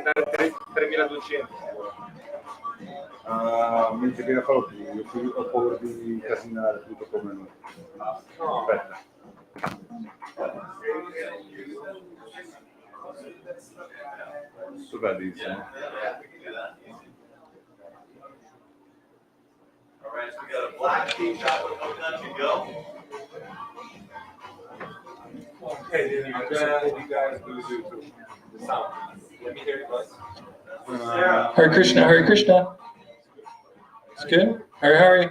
andare 3.200. Mentre che la farò più, io ho paura di incasinare tutto come noi. Aspetta. Super bellissimo. All right, so we got a black tea shot with coconut to go. Hey, you guys do the sound. Let me hear it, guys. Hare Krishna, Hare Krishna. It's good. Hare Hare.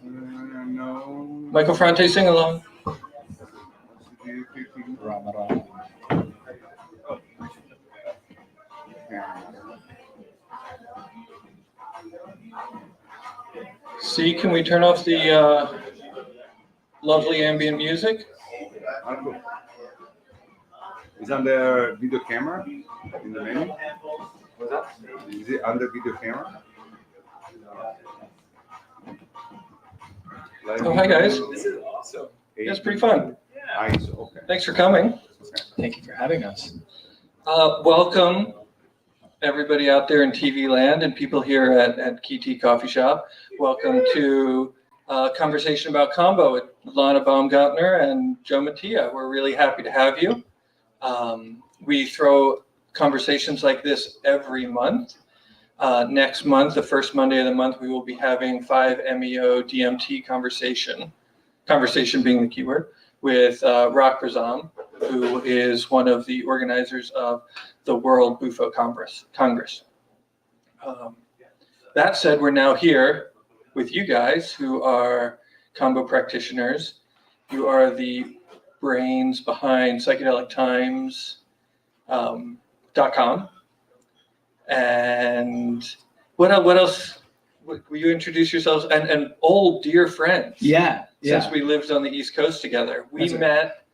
No. Michael Fronte, sing along. Rama Rama. See, can we turn off the lovely ambient music? Is under video camera in the menu? What's that? Is it under video camera? Oh, hi guys. This is awesome. It's pretty fun. Okay. Thanks for coming. Thank you for having us. Welcome, everybody out there in TV land and people here at Key Coffee Shop. Welcome to a conversation about Kambo with Lana Baumgartner and Joe Mattia. We're really happy to have you. We throw conversations like this every month. Next month, the first Monday of the month, we will be having 5-MeO DMT conversation being the keyword, with Rock Razam, who is one of the organizers of the World Bufo Congress. That said, we're now here with you guys who are Kambo practitioners. You are the brains behind Psychedelic Times. .com. And what else? Will you introduce yourselves? And old dear friends. Yeah. Since we lived on the East Coast together, we met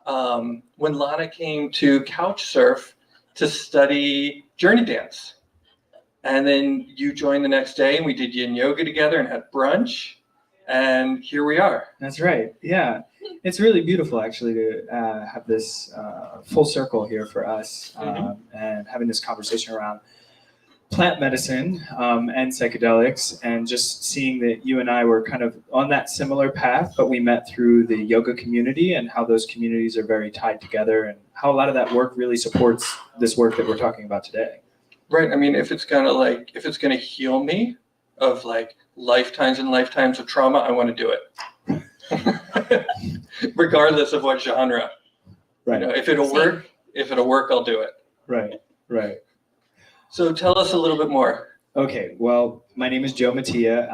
when Lana came to couch surf to study journey dance, and then you joined the next day, and we did yin yoga together and had brunch, and here we are. That's right. Yeah. It's really beautiful, actually, to have this full circle here for us and having this conversation around plant medicine and psychedelics, and just seeing that you and I were kind of on that similar path, but we met through the yoga community and how those communities are very tied together and how a lot of that work really supports this work that we're talking about today. Right. I mean, if it's gonna heal me of like lifetimes and lifetimes of trauma, I want to do it. Regardless of what genre. Right. You know, if it'll work, I'll do it. Right. So tell us a little bit more. Okay, well, my name is Joe Mattia.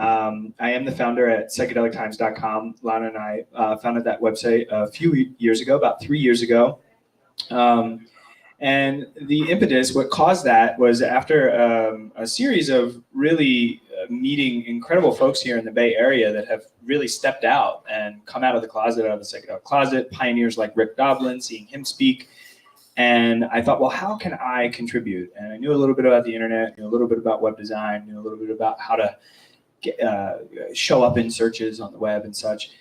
I am the founder at psychedelictimes.com. Lana and I founded that website a few years ago, about 3 years ago. And the impetus, what caused that, was after a series of really meeting incredible folks here in the Bay Area that have really stepped out and come out of the closet, out of the psychedelic closet, pioneers like Rick Doblin, seeing him speak. And I thought, well, how can I contribute? And I knew a little bit about the internet, knew a little bit about web design, knew a little bit about how to show up in searches on the web and such.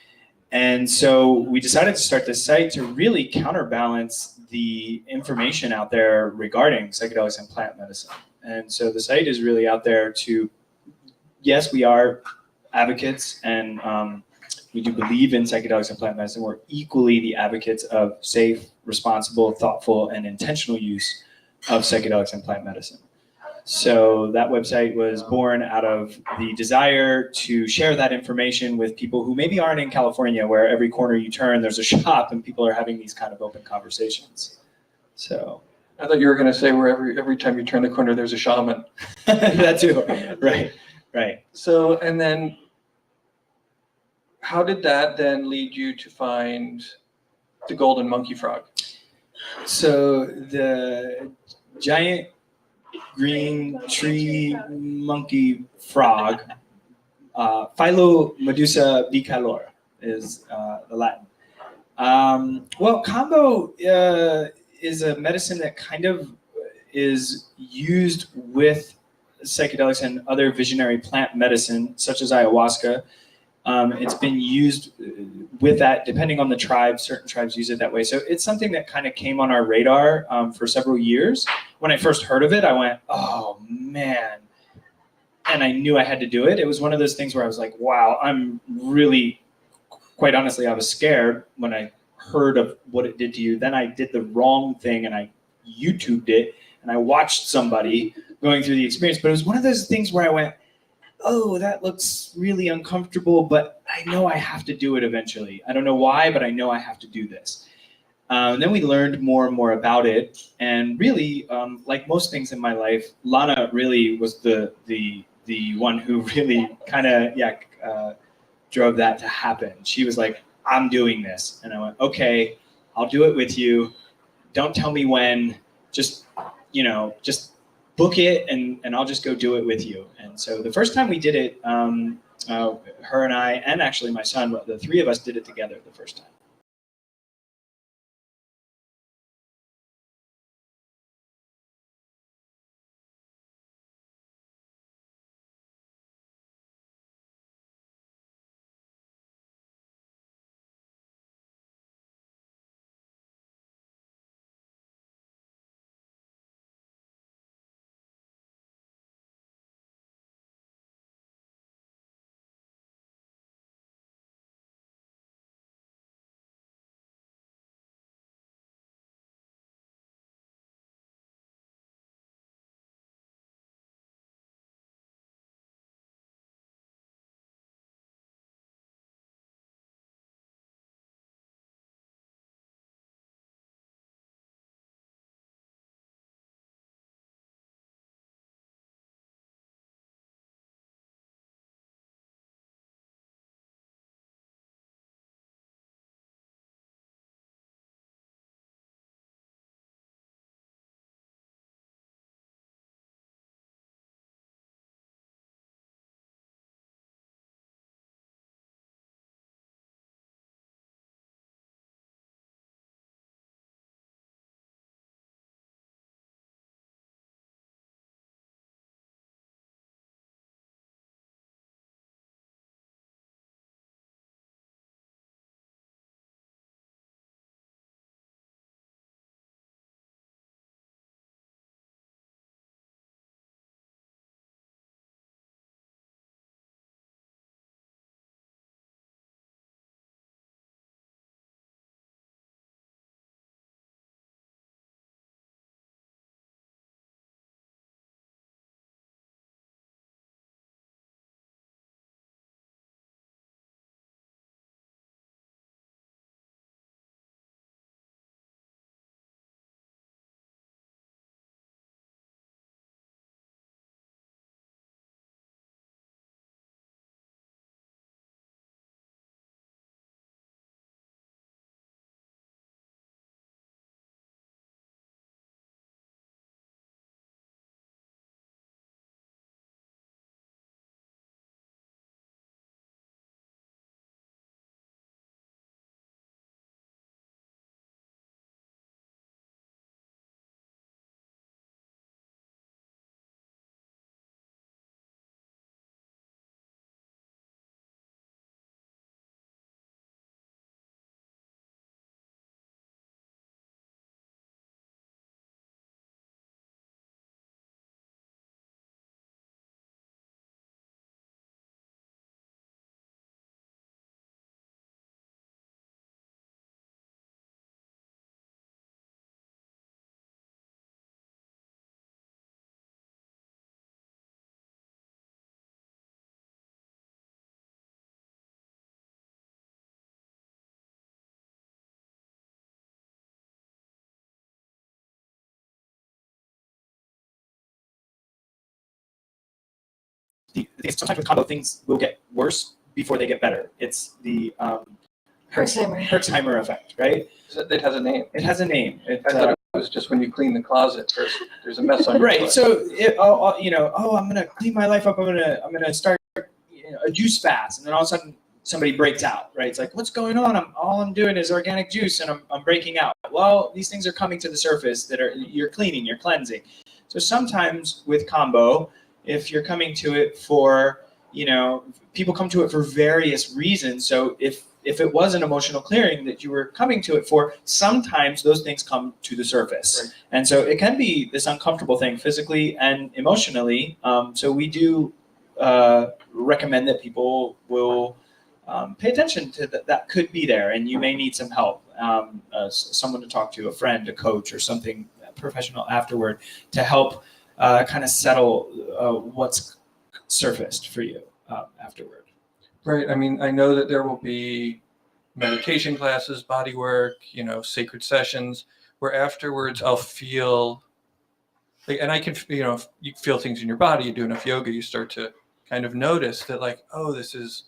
And so we decided to start this site to really counterbalance the information out there regarding psychedelics and plant medicine. And so the site is really out there to, yes, we are advocates and we do believe in psychedelics and plant medicine. We're equally the advocates of safe, responsible, thoughtful, and intentional use of psychedelics and plant medicine. So that website was born out of the desire to share that information with people who maybe aren't in California, where every corner you turn, there's a shop and people are having these kind of open conversations. So I thought you were going to say where every time you turn the corner, there's a shaman. That too, right. So, and then how did that then lead you to find the golden monkey frog? So the giant green tree monkey frog, Philomedusa bicalora is the Latin. Well, Kambo is a medicine that kind of is used with psychedelics and other visionary plant medicine, such as ayahuasca, It's been used with that, depending on the tribe. Certain tribes use it that way. So it's something that kind of came on our radar for several years. When I first heard of it, I went, oh man. And I knew I had to do it. It was one of those things where I was like, wow, I'm really, quite honestly, I was scared when I heard of what it did to you. Then I did the wrong thing and I YouTubed it and I watched somebody going through the experience. But it was one of those things where I went, oh, that looks really uncomfortable, but I know I have to do it eventually. I don't know why, but I know I have to do this. Then we learned more and more about it. And really, like most things in my life, Lana really was the one who really kind of drove that to happen. She was like, I'm doing this. And I went, okay, I'll do it with you. Don't tell me when, just book it and I'll just go do it with you. And so the first time we did it, her and I, and actually my son, the three of us did it together the first time. Sometimes with Kambo, things will get worse before they get better. It's the Herxheimer effect, right? It has a name. It has a name. I thought it was just when you clean the closet first. There's a mess on your floor. Right. So I'm gonna clean my life up. I'm gonna start a juice fast, and then all of a sudden somebody breaks out. Right. It's like, what's going on? All I'm doing is organic juice, and I'm breaking out. Well, these things are coming to the surface you're cleaning, you're cleansing. So sometimes with Kambo, if you're coming to it for people come to it for various reasons. So if it was an emotional clearing that you were coming to it for, sometimes those things come to the surface. Right. And so it can be this uncomfortable thing physically and emotionally. So we do recommend that people will pay attention to that could be there, and you may need some help, someone to talk to, a friend, a coach, or something professional afterward to help kind of settle what's surfaced for you afterward. Right. I mean, I know that there will be meditation classes, body work, sacred sessions, where afterwards I'll feel, and I can, you feel things in your body. You do enough yoga, you start to kind of notice that, like, oh, this is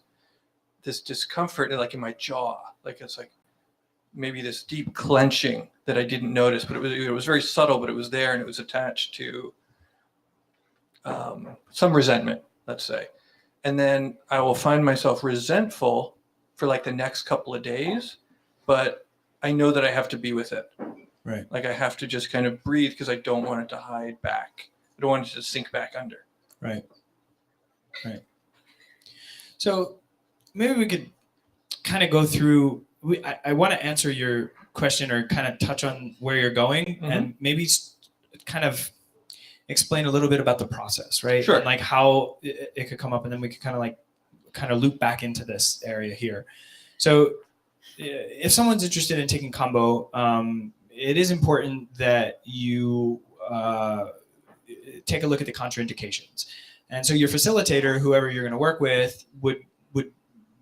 this discomfort, like in my jaw, like it's like maybe this deep clenching that I didn't notice, but it was very subtle, but it was there, and it was attached to some resentment, let's say. And then I will find myself resentful for like the next couple of days, but I know that I have to be with it. Right. Like I have to just kind of breathe because I don't want it to hide back. I don't want it to sink back under. Right. Right. So maybe we could kind of go through, I want to answer your question or kind of touch on where you're going, and maybe kind of explain a little bit about the process, right? Sure. And like how it could come up, and then we could kind of loop back into this area here. So if someone's interested in taking Kambo, it is important that you take a look at the contraindications. And so your facilitator, whoever you're going to work with, would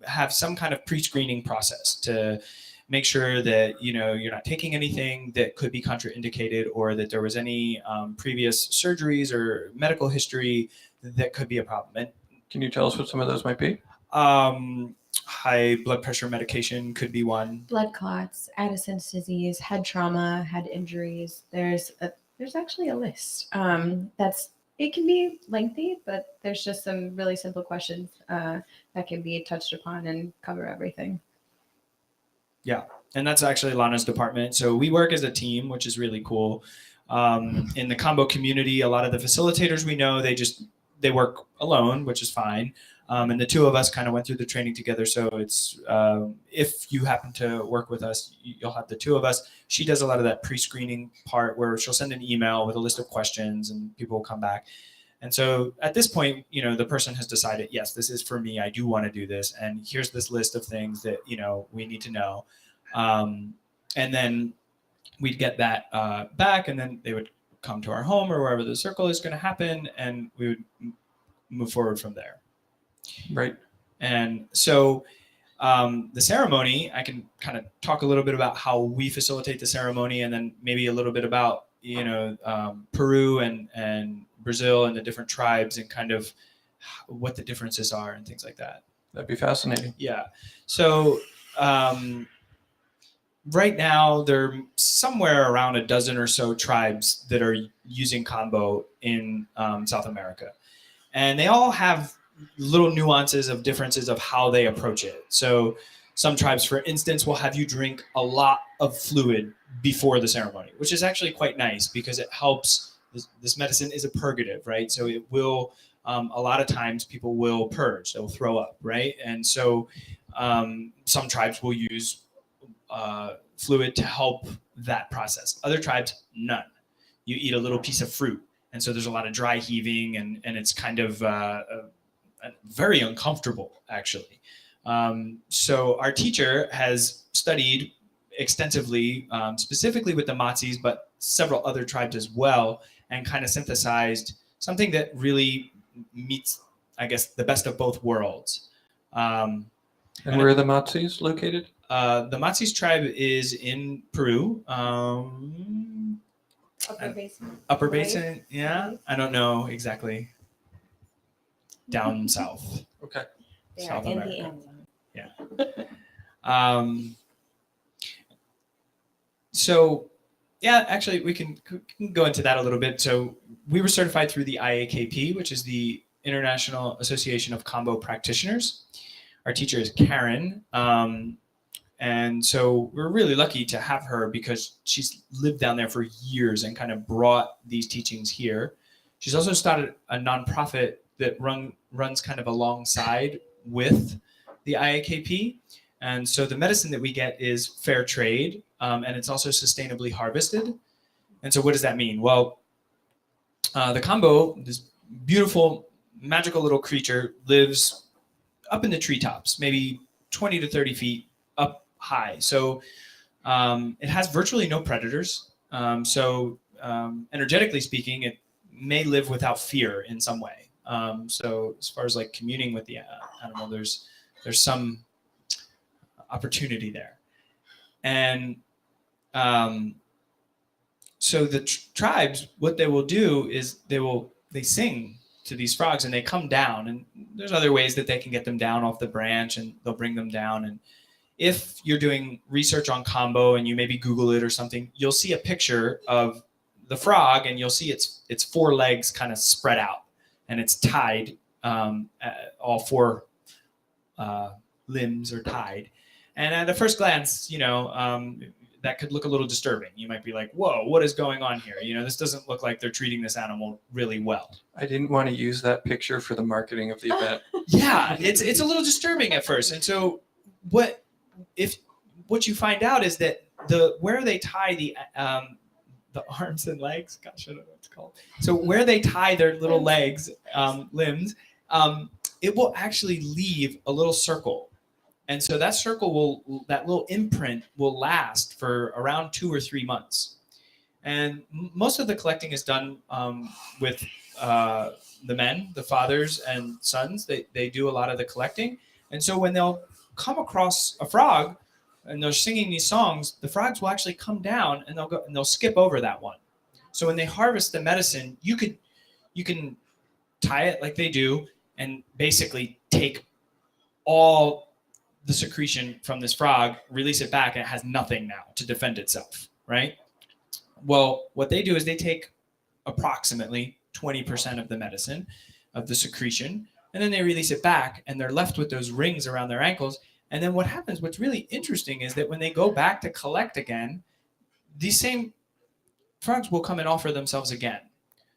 have some kind of pre-screening process to make sure that you're not taking anything that could be contraindicated, or that there was any previous surgeries or medical history that could be a problem. And can you tell us what some of those might be? High blood pressure medication could be one. Blood clots, Addison's disease, head trauma, head injuries. There's actually a list. It can be lengthy, but there's just some really simple questions that can be touched upon and cover everything. Yeah, and that's actually Lana's department. So we work as a team, which is really cool. In the Kambo community, a lot of the facilitators we know, they work alone, which is fine. And the two of us kind of went through the training together. So it's if you happen to work with us, you'll have the two of us. She does a lot of that pre-screening part where she'll send an email with a list of questions and people will come back. And so at this point, the person has decided, yes, this is for me. I do want to do this. And here's this list of things that, we need to know. And then we'd get that back, and then they would come to our home or wherever the circle is going to happen, and we would move forward from there. Right. And so the ceremony, I can kind of talk a little bit about how we facilitate the ceremony, and then maybe a little bit about, Peru and Brazil and the different tribes and kind of what the differences are and things like that. That'd be fascinating. Yeah. So right now, there are somewhere around a dozen or so tribes that are using Kambo in South America. And they all have little nuances of differences of how they approach it. So some tribes, for instance, will have you drink a lot of fluid before the ceremony, which is actually quite nice because it helps. This medicine is a purgative, right? So it will, a lot of times people will purge, they'll throw up, right? And so some tribes will use fluid to help that process. Other tribes, none. You eat a little piece of fruit. And so there's a lot of dry heaving, and it's kind of very uncomfortable, actually. So our teacher has studied extensively, specifically with the Matsis, but several other tribes as well, and kind of synthesized something that really meets, I guess, the best of both worlds. And where are the Matsis located? The Matsis tribe is in Peru. Upper Basin. Upper Right? Basin, yeah. I don't know exactly. Down south. Okay. They are South in America. the Amazon. So, yeah, actually, we can go into that a little bit. So we were certified through the IAKP, which is the International Association of Kambo Practitioners. Our teacher is Karen. And so we're really lucky to have her because she's lived down there for years and kind of brought these teachings here. She's also started a nonprofit that runs kind of alongside with the IAKP. And so the medicine that we get is fair trade, and it's also sustainably harvested. And so what does that mean? Well, the Kambo, this beautiful, magical little creature, lives up in the treetops, maybe 20 to 30 feet up high. So it has virtually no predators. Energetically speaking, it may live without fear in some way. So as far as like communing with the animal, there's some opportunity there. And so the tribes, what they will do is they sing to these frogs and they come down, and there's other ways that they can get them down off the branch, and they'll bring them down. And if you're doing research on Kambo and you maybe Google it or something, you'll see a picture of the frog, and you'll see its four legs kind of spread out, and it's tied. All four limbs are tied, and at a first glance, that could look a little disturbing. You might be like, "Whoa, what is going on here?" This doesn't look like they're treating this animal really well. I didn't want to use that picture for the marketing of the event. Yeah, it's a little disturbing at first, and so what you find out is that where they tie the arms and legs, gosh, I don't know what it's called. So where they tie their little legs, limbs, it will actually leave a little circle. And so that circle that little imprint will last for around 2 or 3 months. And most of the collecting is done with the men, the fathers and sons. They do a lot of the collecting. And so when they'll come across a frog and they're singing these songs, the frogs will actually come down and they'll skip over that one. So when they harvest the medicine, you can tie it like they do and basically take all the secretion from this frog, release it back, and it has nothing now to defend itself, right? Well, what they do is they take approximately 20% of the medicine, of the secretion, and then they release it back, and they're left with those rings around their ankles. And then what happens, what's really interesting is that when they go back to collect again, these same frogs will come and offer themselves again.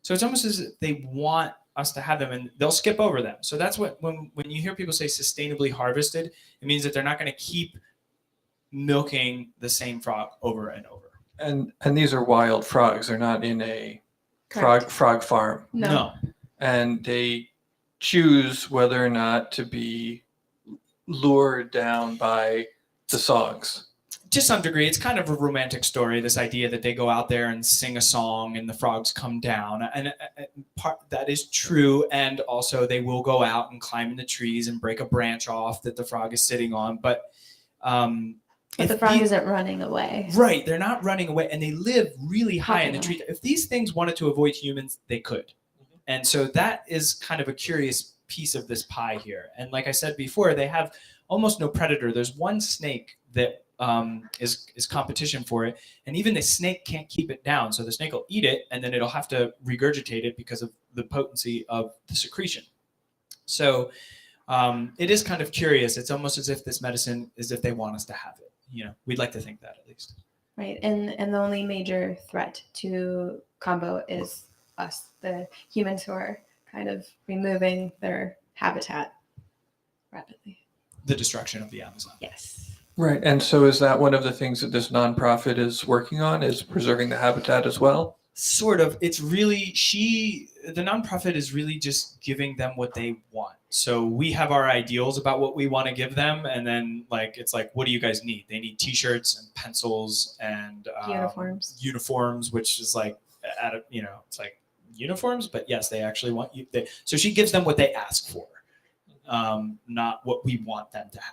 So it's almost as if they want us to have them, and they'll skip over them. So that's what, when you hear people say sustainably harvested, it means that they're not going to keep milking the same frog over and over. And these are wild frogs. They're not in a Correct. frog farm. No. And they choose whether or not to be lured down by the songs. To some degree, it's kind of a romantic story, this idea that they go out there and sing a song and the frogs come down. And that is true. And also they will go out and climb in the trees and break a branch off that the frog is sitting on. But the frog isn't running away. Right. They're not running away. And they live really high in the tree. If these things wanted to avoid humans, they could. And so that is kind of a curious piece of this pie here. And like I said before, they have almost no predator. There's one snake that is competition for it, and even the snake can't keep it down. So the snake will eat it, and then it'll have to regurgitate it because of the potency of the secretion. So it is kind of curious. It's almost as if this medicine is if they want us to have it. We'd like to think that at least. Right, and the only major threat to Kambo is us, the humans who are kind of removing their habitat rapidly. The destruction of the Amazon. Yes. Right. And so is that one of the things that this nonprofit is working on, is preserving the habitat as well? Sort of. It's really, the nonprofit is really just giving them what they want. So we have our ideals about what we want to give them. And then it's like, what do you guys need? They need t-shirts and pencils and uniforms, which is like, it's like uniforms, but yes, they actually want you. So she gives them what they ask for, not what we want them to have.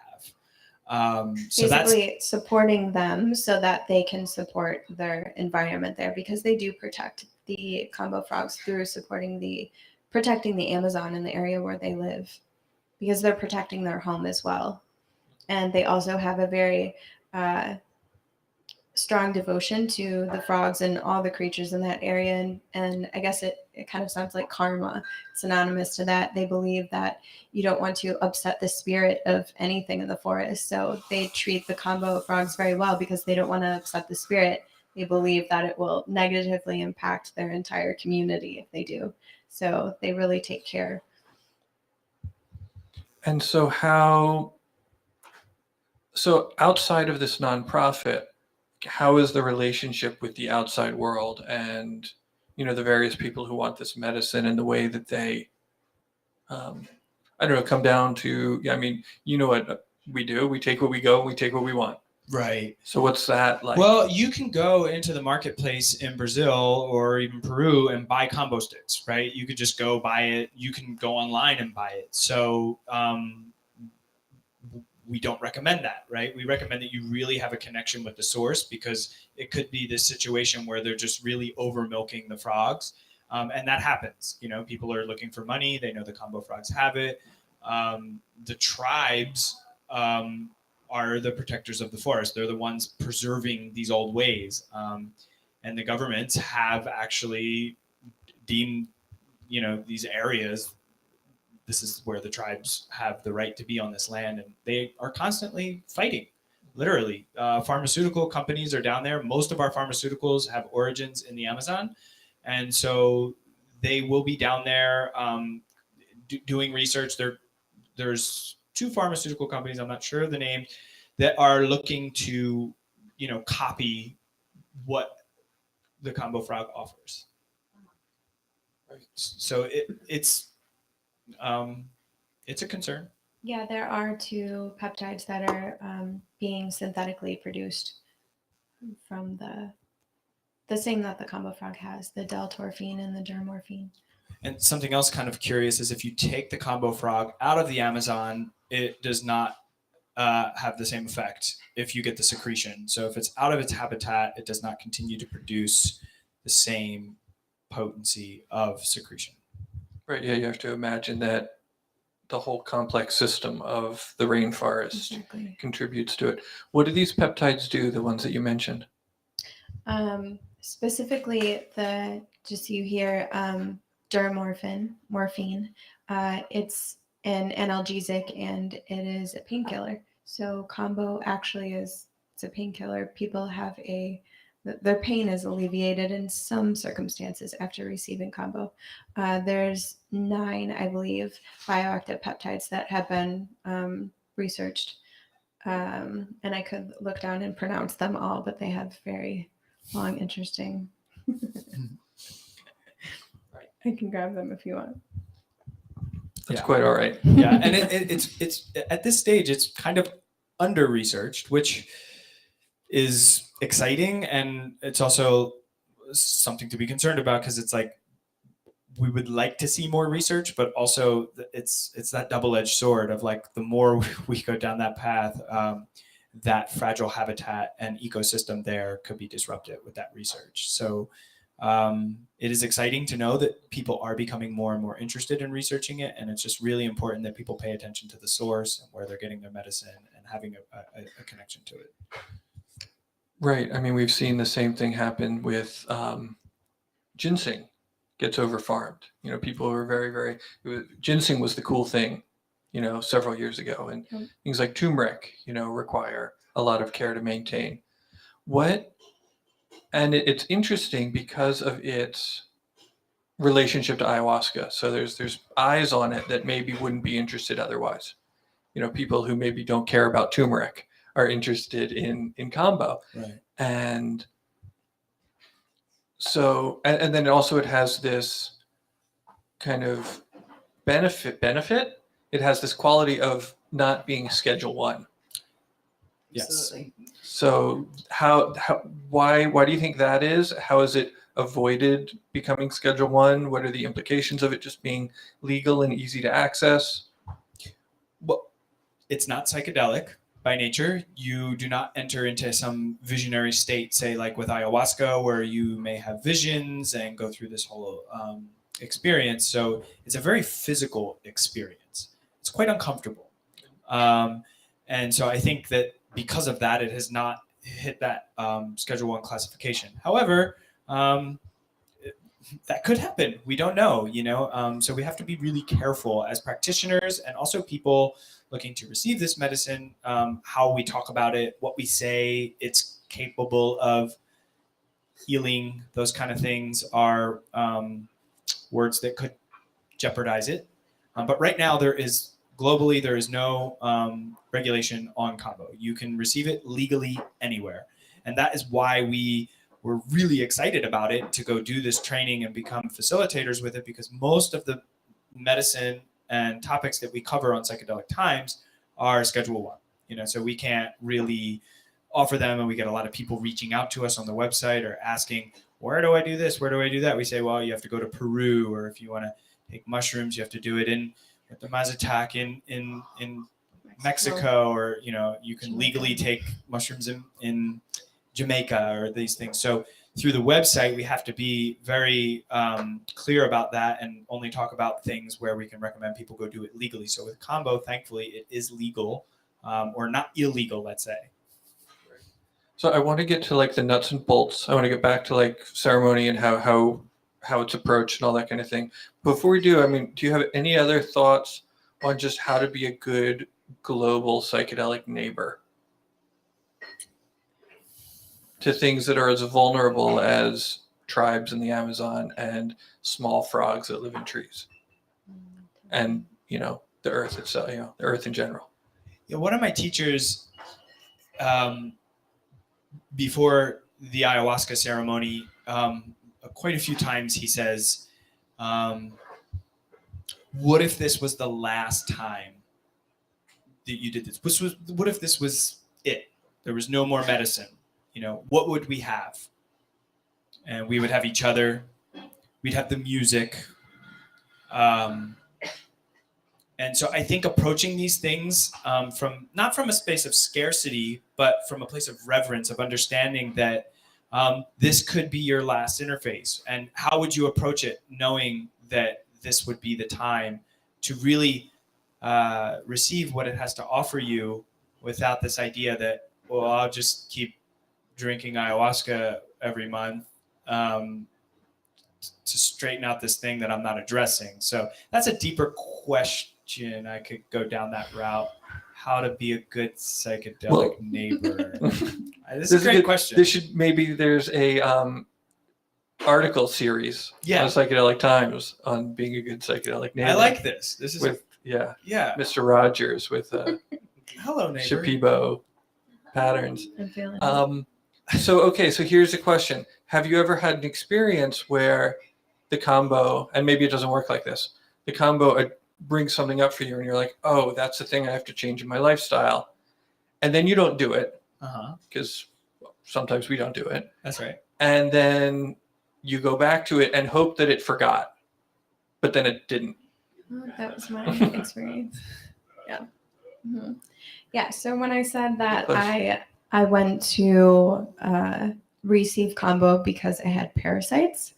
So basically supporting them so that they can support their environment there, because they do protect the Kambo frogs through protecting the Amazon in the area where they live, because they're protecting their home as well. And they also have a very strong devotion to the frogs and all the creatures in that area. And I guess it kind of sounds like karma. It's synonymous to that. They believe that you don't want to upset the spirit of anything in the forest. So they treat the Kambo frogs very well because they don't want to upset the spirit. They believe that it will negatively impact their entire community if they do. So they really take care And so so outside of this nonprofit, how is the relationship with the outside world and, the various people who want this medicine and the way that they, I don't know, come down to, yeah, I mean, you know what we do. We take what we go, we take what we want. Right. So what's that like? Well, you can go into the marketplace in Brazil or even Peru and buy combo sticks, right? You could just go buy it. You can go online and buy it. So we don't recommend that, right? We recommend that you really have a connection with the source, because it could be this situation where they're just really over milking the frogs. And that happens. People are looking for money. They know the combo frogs have it. The tribes are the protectors of the forest. They're the ones preserving these old ways. And the governments have actually deemed, these areas, this is where the tribes have the right to be on this land, and they are constantly fighting, literally. Pharmaceutical companies are down there. Most of our pharmaceuticals have origins in the Amazon, and so they will be down there doing research. There's 2 pharmaceutical companies, I'm not sure of the name, that are looking to, copy what the combo frog offers. So it's a concern. Yeah, there are 2 peptides that are being synthetically produced from the same that the combo frog has, the deltorphine and the dermorphine. And something else kind of curious is if you take the combo frog out of the Amazon, it does not have the same effect if you get the secretion. So if it's out of its habitat, it does not continue to produce the same potency of secretion. Right. Yeah. You have to imagine that the whole complex system of the rainforest Exactly. contributes to it. What do these peptides do, the ones that you mentioned? Specifically, just you hear morphine. It's an analgesic and it is a painkiller. So combo actually it's a painkiller. People have their pain is alleviated in some circumstances after receiving combo. There's 9, I believe, bioactive peptides that have been researched. And I could look down and pronounce them all, but they have very long, interesting. I can grab them if you want. That's quite all right. Yeah, and it's at this stage, it's kind of under researched, which is exciting, and it's also something to be concerned about, because it's like we would like to see more research, but also it's that double-edged sword of like the more we go down that path, that fragile habitat and ecosystem there could be disrupted with that research. So it is exciting to know that people are becoming more and more interested in researching it, and it's just really important that people pay attention to the source and where they're getting their medicine and having a connection to it. Right. I mean, we've seen the same thing happen with ginseng gets over-farmed. People were very, ginseng was the cool thing, several years ago. And things like turmeric, require a lot of care to maintain. And it's interesting because of its relationship to ayahuasca. So there's eyes on it that maybe wouldn't be interested otherwise. People who maybe don't care about turmeric are interested in combo. Right. And so, and then also it has this kind of benefit. It has this quality of not being Schedule 1. Yes. So why do you think that is? How is it avoided becoming Schedule 1? What are the implications of it just being legal and easy to access? Well, it's not psychedelic by nature. You do not enter into some visionary state, say like with ayahuasca, where you may have visions and go through this whole experience. So it's a very physical experience. It's quite uncomfortable. And so I think that because of that, it has not hit that Schedule 1 classification. However, that could happen. We don't know, so we have to be really careful as practitioners and also people looking to receive this medicine, how we talk about it, what we say it's capable of healing. Those kind of things are words that could jeopardize it. But right now there is globally, there is no regulation on Kambo. You can receive it legally anywhere. And that is why we were really excited about it, to go do this training and become facilitators with it, because most of the medicine and topics that we cover on Psychedelic Times are Schedule 1. You know, so we can't really offer them, and we get a lot of people reaching out to us on the website or asking, where do I do this? Where do I do that? We say, well, you have to go to Peru, or if you want to take mushrooms, you have to do it in the Mazatec in Mexico, or, you know, you can legally take mushrooms in Jamaica, or these things. So through the website, we have to be very clear about that, and only talk about things where we can recommend people go do it legally. So with Kambo, thankfully, it is legal, or not illegal, let's say. So I want to get to like the nuts and bolts. I want to get back to like ceremony and how it's approached and all that kind of thing. Before we do, I mean, do you have any other thoughts on just how to be a good global psychedelic neighbor to things that are as vulnerable as tribes in the Amazon and small frogs that live in trees, and, you know, the earth itself, you know, the earth in general? Yeah, one of my teachers, before the ayahuasca ceremony, quite a few times he says, what if this was the last time that you did this? What if this was it? There was no more medicine. You know, what would we have? And we would have each other. We'd have the music. And so I think approaching these things from not from a space of scarcity, but from a place of reverence, of understanding that this could be your last interface. And how would you approach it, knowing that this would be the time to really receive what it has to offer you, without this idea that, well, I'll just keep drinking ayahuasca every month to straighten out this thing that I'm not addressing. So that's a deeper question. I could go down that route. How to be a good psychedelic neighbor. This is a great question. There's a article series on Psychedelic Times on being a good psychedelic neighbor. I like this. This is with Mr. Rogers with hello neighbor. Shipibo patterns. I'm feeling So here's the question. Have you ever had an experience where the Kambo, and maybe it doesn't work like this, the Kambo brings something up for you and you're like, oh, that's the thing I have to change in my lifestyle, and then you don't do it because sometimes we don't do it. That's right. And then you go back to it and hope that it forgot, but then it didn't. That was my experience. Yeah. Mm-hmm. Yeah. So when I said that I went to receive Kambo because I had parasites,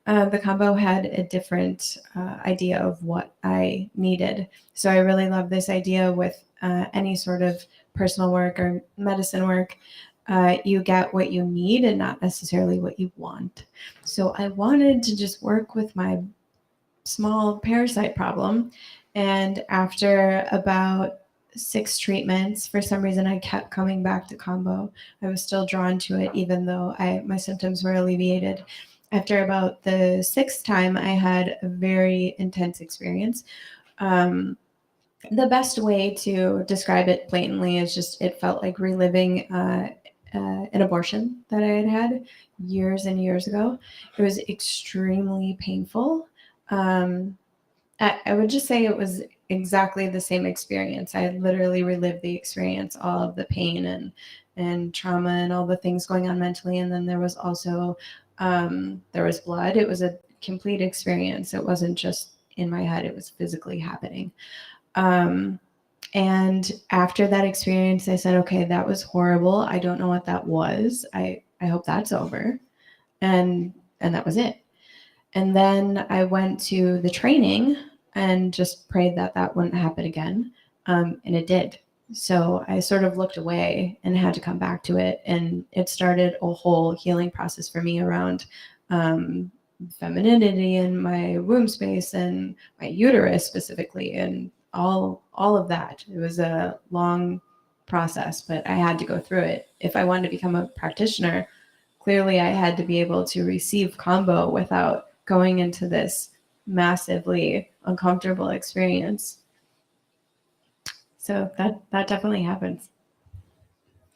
the Kambo had a different idea of what I needed. So I really love this idea with any sort of personal work or medicine work. You get what you need and not necessarily what you want. So I wanted to just work with my small parasite problem. And after about 6 treatments, for some reason I kept coming back to Kambo. I was still drawn to it, even though my symptoms were alleviated. After about the 6th time, I had a very intense experience. The best way to describe it blatantly is just it felt like reliving an abortion that I had had years and years ago. It was extremely painful. I would just say it was exactly the same experience. I literally relived the experience, all of the pain and trauma and all the things going on mentally. And then there was also there was blood. It was a complete experience. It wasn't just in my head. It was physically happening. And after that experience, I said, okay, that was horrible. I don't know what that was. I hope that's over. And that was it. And then I went to the training and just prayed that that wouldn't happen again. And it did. So I sort of looked away and had to come back to it. And it started a whole healing process for me around femininity and my womb space and my uterus specifically, and all of that. It was a long process, but I had to go through it. If I wanted to become a practitioner, clearly I had to be able to receive Kambo without going into this massively uncomfortable experience. So that definitely happens.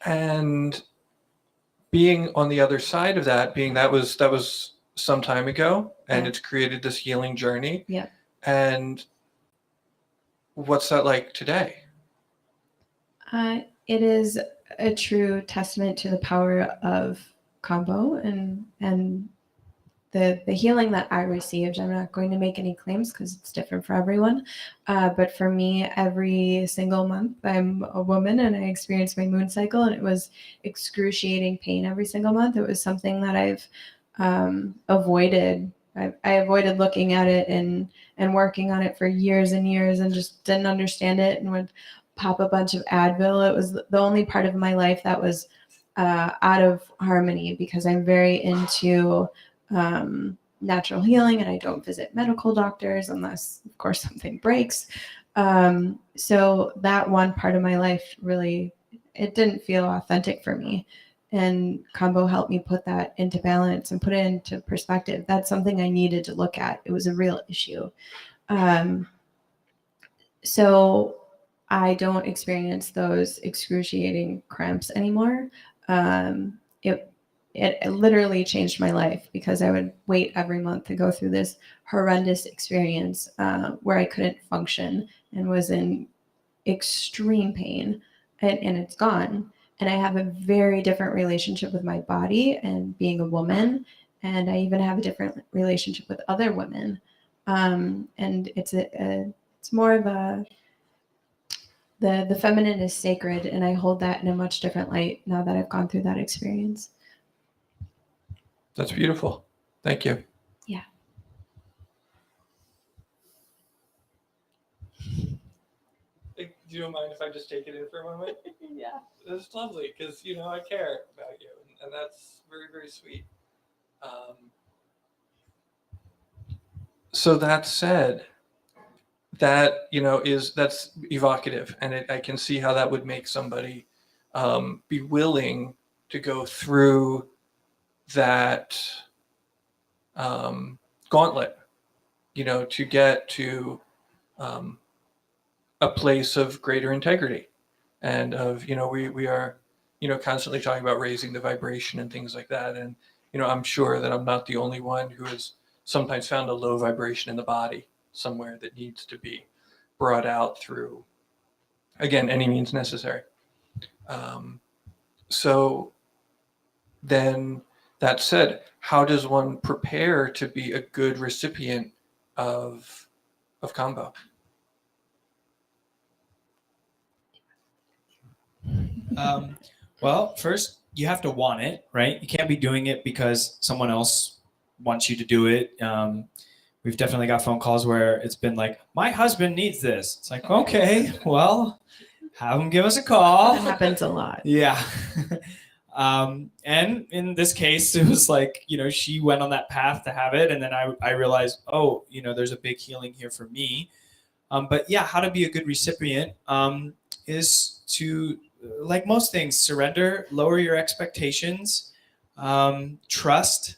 And being on the other side of that, being that was some time ago, and Yeah. it's created this healing journey. Yeah. And what's that like today? It is a true testament to the power of Kambo and the healing that I received. I'm not going to make any claims because it's different for everyone. But for me, every single month, I'm a woman and I experience my moon cycle, and it was excruciating pain every single month. It was something that I've avoided. I avoided looking at it and working on it for years and years, and just didn't understand it, and would pop a bunch of Advil. It was the only part of my life that was out of harmony, because I'm very into natural healing, and I don't visit medical doctors unless, of course, something breaks. So that one part of my life really, it didn't feel authentic for me. And Kambo helped me put that into balance and put it into perspective. That's something I needed to look at. It was a real issue. So I don't experience those excruciating cramps anymore. It literally changed my life, because I would wait every month to go through this horrendous experience where I couldn't function and was in extreme pain, and it's gone. And I have a very different relationship with my body and being a woman, and I even have a different relationship with other women. And it's more of the feminine is sacred, and I hold that in a much different light now that I've gone through that experience. That's beautiful. Thank you. Yeah. Do you mind if I just take it in for a moment? Yeah. That's lovely, because I care about you, and that's very, very sweet. So that said, that that's evocative, and I can see how that would make somebody be willing to go through that gauntlet, to get to a place of greater integrity, and of we are constantly talking about raising the vibration and things like that, and I'm sure that I'm not the only one who has sometimes found a low vibration in the body somewhere that needs to be brought out through, again, any means necessary. So then, that said, how does one prepare to be a good recipient of Kambo? Well, first you have to want it, right? You can't be doing it because someone else wants you to do it. We've definitely got phone calls where it's been like, my husband needs this. It's like, okay, well, have him give us a call. That happens a lot. Yeah. And in this case, it was like, she went on that path to have it. And then I realized, oh, there's a big healing here for me. But yeah, how to be a good recipient is to, like most things, surrender, lower your expectations, trust,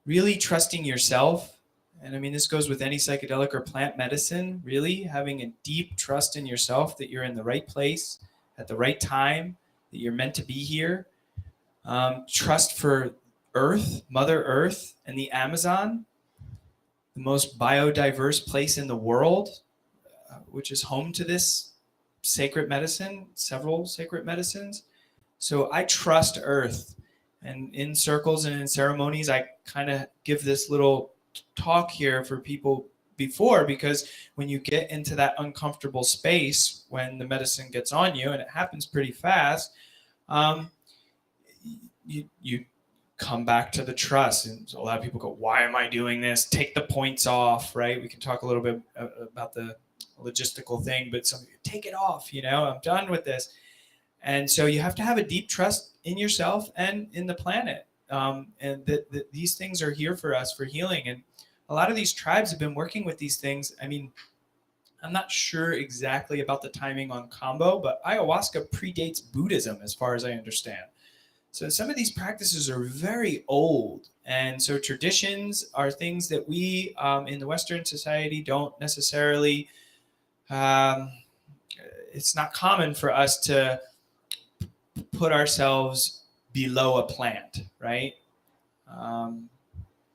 really trusting yourself. And I mean, this goes with any psychedelic or plant medicine, really having a deep trust in yourself that you're in the right place at the right time, that you're meant to be here. Trust for Earth, Mother Earth, and the Amazon, the most biodiverse place in the world, which is home to this sacred medicine, several sacred medicines. So I trust Earth. And in circles and in ceremonies, I kind of give this little talk here for people before, because when you get into that uncomfortable space, when the medicine gets on you, and it happens pretty fast, you come back to the trust. And so a lot of people go, why am I doing this? Take the points off, right? We can talk a little bit about the logistical thing, but some of you take it off, I'm done with this. And so you have to have a deep trust in yourself and in the planet. And that these things are here for us for healing. And a lot of these tribes have been working with these things. I mean, I'm not sure exactly about the timing on Kambo, but ayahuasca predates Buddhism as far as I understand. So some of these practices are very old. And so traditions are things that we in the Western society don't necessarily it's not common for us to put ourselves below a plant, right?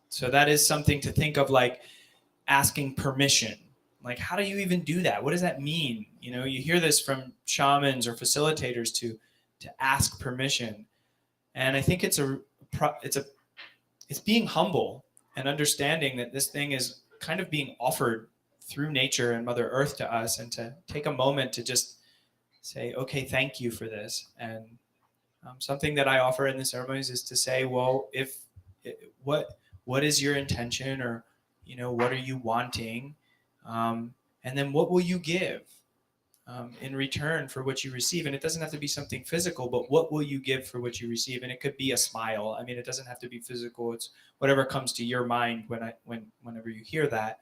So that is something to think of, like asking permission. Like, how do you even do that? What does that mean? You know, you hear this from shamans or facilitators to ask permission, and I think it's being humble and understanding that this thing is kind of being offered through nature and Mother Earth to us, and to take a moment to just say, okay, thank you for this. And something that I offer in the ceremonies is to say, well, what is your intention, or, you know, what are you wanting? And then what will you give in return for what you receive? And it doesn't have to be something physical, but what will you give for what you receive? And it could be a smile. I mean, it doesn't have to be physical. It's whatever comes to your mind whenever you hear that.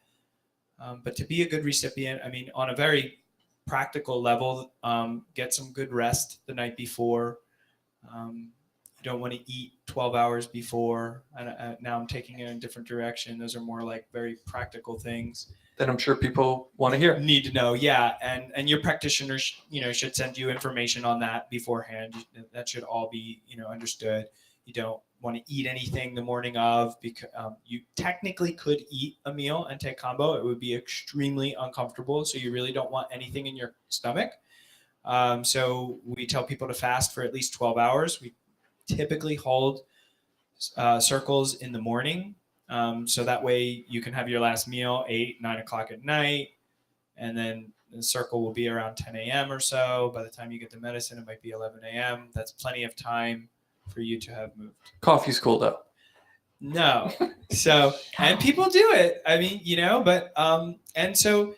But to be a good recipient, I mean, on a very practical level, get some good rest the night before. You don't want to eat 12 hours before. Now I'm taking it in a different direction. Those are more like very practical things That I'm sure people want to hear. need to know. Yeah, and your practitioner, should send you information on that beforehand. That should all be, understood. You don't want to eat anything the morning of, because you technically could eat a meal and take Kambo. It would be extremely uncomfortable. So you really don't want anything in your stomach. So we tell people to fast for at least 12 hours. We typically hold circles in the morning. So that way you can have your last meal 8, 9 o'clock at night. And then the circle will be around 10 a.m. or so. By the time you get the medicine, it might be 11 a.m. That's plenty of time for you to have moved. Coffee's cool though. No. So, and people do it. I mean, but, and so,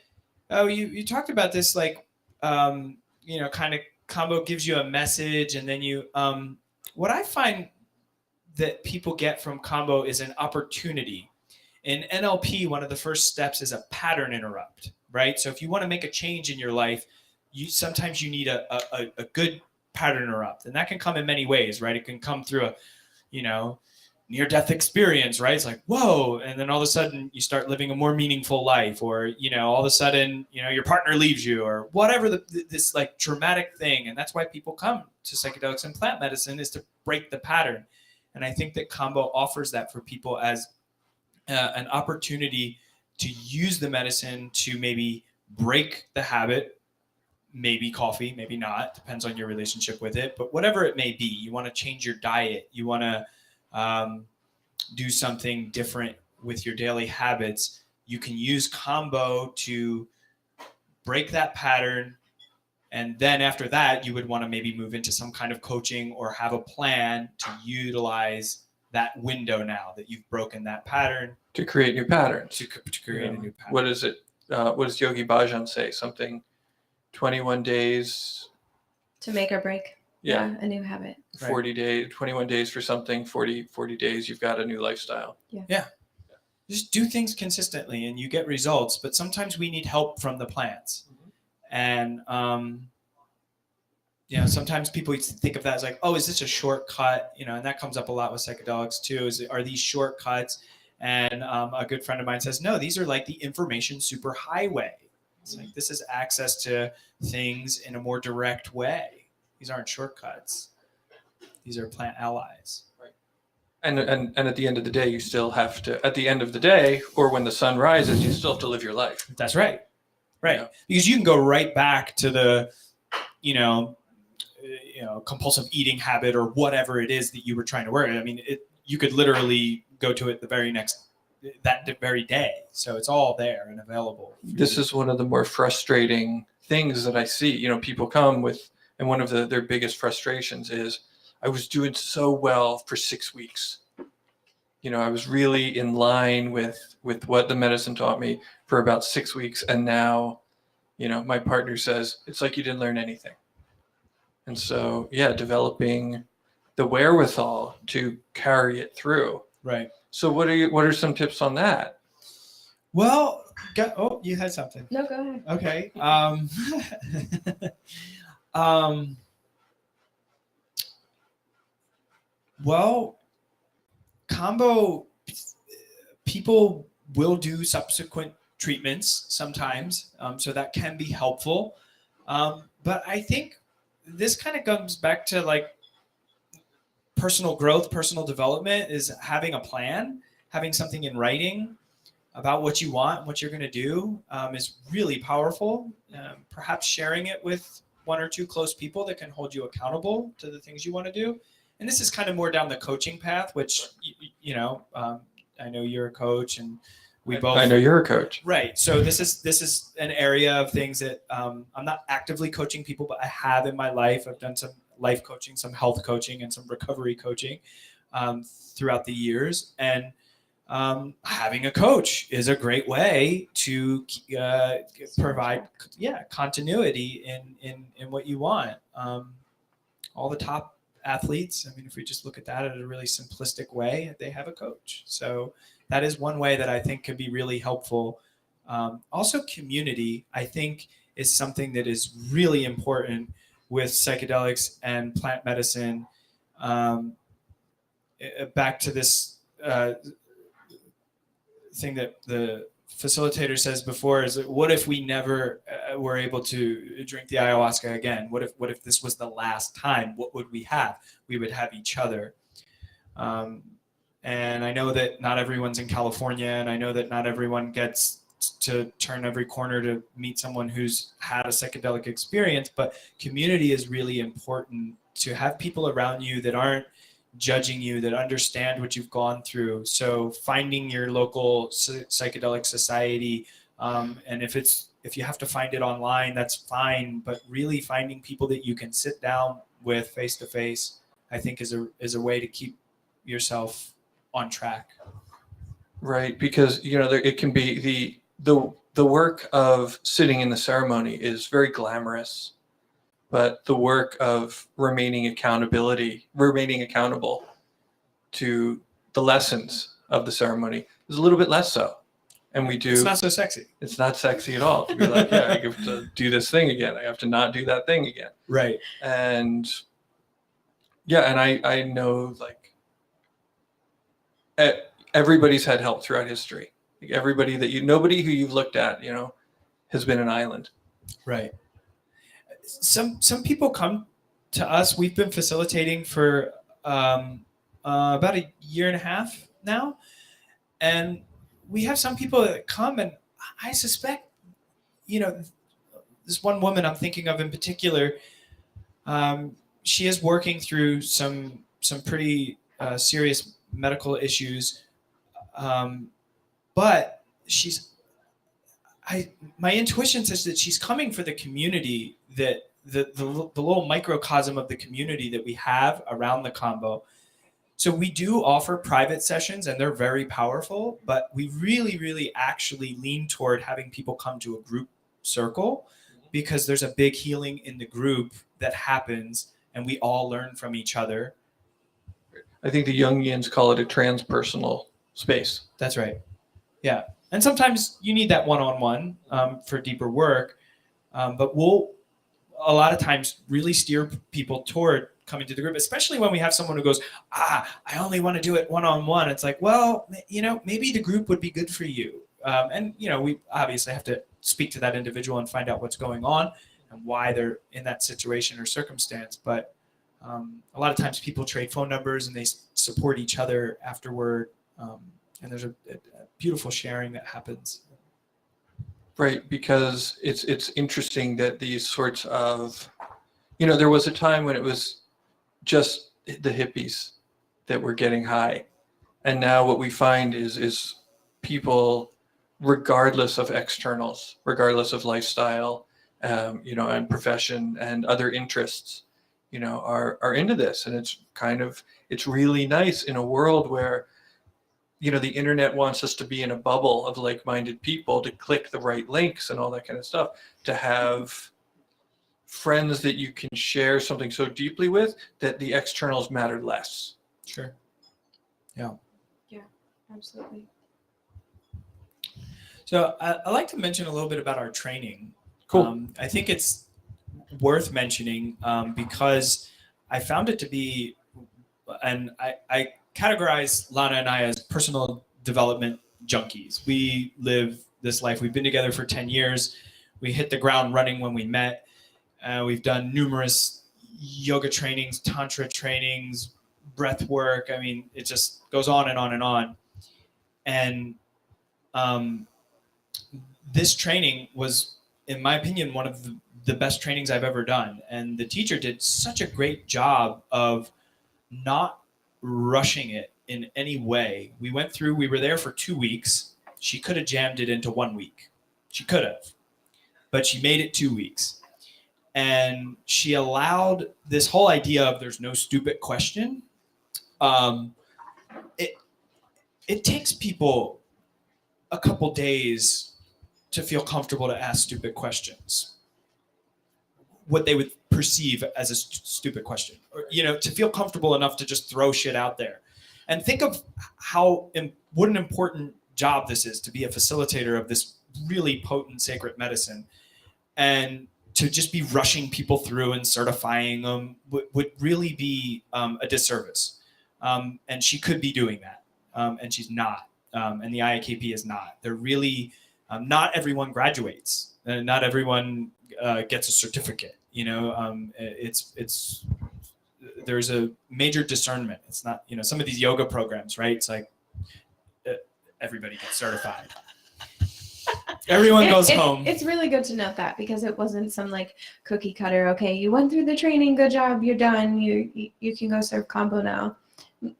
you talked about this, like, kind of Kambo gives you a message, and then you, what I find that people get from Kambo is an opportunity. In NLP, one of the first steps is a pattern interrupt, right? So if you want to make a change in your life, sometimes you need a good pattern interrupt. And that can come in many ways, right? It can come through a, near-death experience, right? It's like, whoa. And then all of a sudden you start living a more meaningful life, or, all of a sudden, your partner leaves you, or whatever this like dramatic thing. And that's why people come to psychedelics and plant medicine, is to break the pattern. And I think that Kambo offers that for people as an opportunity to use the medicine to maybe break the habit. Maybe coffee, maybe not, depends on your relationship with it, but whatever it may be, you want to change your diet, you want to do something different with your daily habits, you can use Kambo to break that pattern. And then after that, you would want to maybe move into some kind of coaching or have a plan to utilize that window now that you've broken that pattern. To create new patterns. To create a new pattern. What is it? What does Yogi Bhajan say? Something 21 days. To make or break. Yeah. A new habit. 40 days, 21 days for something, 40 days, you've got a new lifestyle. Yeah. Just do things consistently and you get results, but sometimes we need help from the plants. And, sometimes people think of that as like, oh, is this a shortcut? And that comes up a lot with psychedelics too. Are these shortcuts? And a good friend of mine says, no, these are like the information superhighway. It's like, this is access to things in a more direct way. These aren't shortcuts. These are plant allies. Right. And at the end of the day, you still have to, at the end of the day, or when the sun rises, you still have to live your life. That's right. Right. Yeah. Because you can go right back to the, compulsive eating habit or whatever it is that you were trying to work. I mean, you could literally go to it that very day. So it's all there and available. This is one of the more frustrating things that I see. People come with, and one of their biggest frustrations is, I was doing so well for 6 weeks. I was really in line with what the medicine taught me for about 6 weeks. And now, my partner says, it's like you didn't learn anything. And so, developing the wherewithal to carry it through. Right. So what are some tips on that? Well, you had something. No, go ahead. Okay. Well, Kambo, people will do subsequent treatments sometimes, so that can be helpful. But I think this kind of comes back to like personal growth, personal development is having a plan, having something in writing about what you want, what you're going to do is really powerful. Perhaps sharing it with one or two close people that can hold you accountable to the things you want to do. And this is kind of more down the coaching path, which, I know you're a coach and we both. I know you're a coach. Right. So this is an area of things that I'm not actively coaching people, but I have in my life. I've done some life coaching, some health coaching, and some recovery coaching throughout the years. And having a coach is a great way to provide continuity in what you want. All the top athletes, I mean, if we just look at that in a really simplistic way, they have a coach. So that is one way that I think can be really helpful. Also, community, I think, is something that is really important with psychedelics and plant medicine. Back to this thing that the facilitator says before is, what if we never were able to drink the ayahuasca again? What if this was the last time? What would we have? We would have each other. And I know that not everyone's in California, and I know that not everyone gets to turn every corner to meet someone who's had a psychedelic experience, but community is really important, to have people around you that aren't judging you, that understand what you've gone through. So finding your local psychedelic society, and if you have to find it online, that's fine, but really finding people that you can sit down with face to face, I think is a way to keep yourself on track. Right, because it can be the work of sitting in the ceremony is very glamorous, but the work of remaining accountable to the lessons of the ceremony is a little bit less so. And we do. It's not so sexy. It's not sexy at all. To be like, yeah, I have to do this thing again. I have to not do that thing again. Right. And yeah, and I know like everybody's had help throughout history. Like nobody who you've looked at, has been an island. Right. Some people come to us. We've been facilitating for about a year and a half now, and we have some people that come, and I suspect, this one woman I'm thinking of in particular, she is working through some pretty serious medical issues, but my intuition says that she's coming for the community, that the little microcosm of the community that we have around the Kambo. So we do offer private sessions, and they're very powerful, but we really, really actually lean toward having people come to a group circle, because there's a big healing in the group that happens, and we all learn from each other. I think the Jungians call it a transpersonal space. That's right. Yeah. And sometimes you need that one-on-one for deeper work, but we'll a lot of times really steer people toward coming to the group, especially when we have someone who goes, I only want to do it one-on-one. It's like, well, maybe the group would be good for you. And we obviously have to speak to that individual and find out what's going on and why they're in that situation or circumstance. But a lot of times people trade phone numbers and they support each other afterward. And there's a beautiful sharing that happens. Right, because it's interesting that these sorts of, there was a time when it was just the hippies that were getting high. And now what we find is people, regardless of externals, regardless of lifestyle, and profession and other interests, are into this. And it's really nice in a world where, the internet wants us to be in a bubble of like-minded people, to click the right links and all that kind of stuff, to have friends that you can share something so deeply with that the externals matter less. Sure. Yeah. Yeah, absolutely. So I'd like to mention a little bit about our training. Cool. I think it's worth mentioning because I found it to be, and I categorize Lana and I as personal development junkies. We live this life. We've been together for 10 years. We hit the ground running when we met. We've done numerous yoga trainings, tantra trainings, breath work. I mean, it just goes on and on and on. And this training was, in my opinion, one of the best trainings I've ever done. And the teacher did such a great job of not rushing it in any way. We were there for 2 weeks. She could have jammed it into 1 week. She could have, but she made it 2 weeks. And she allowed this whole idea of there's no stupid question. It takes people a couple days to feel comfortable to ask stupid questions, what they would perceive as a stupid question, or, to feel comfortable enough to just throw shit out there. And think of what an important job this is, to be a facilitator of this really potent sacred medicine, and to just be rushing people through and certifying them would really be a disservice. And she could be doing that, and she's not. And the IAKP is not. They're really, not everyone graduates. Not everyone gets a certificate. There's a major discernment. It's not, some of these yoga programs, right? It's like everybody gets certified. Everyone goes home. It's really good to note that, because it wasn't some like cookie cutter. Okay, you went through the training, good job, you're done. You can go serve Kambo now.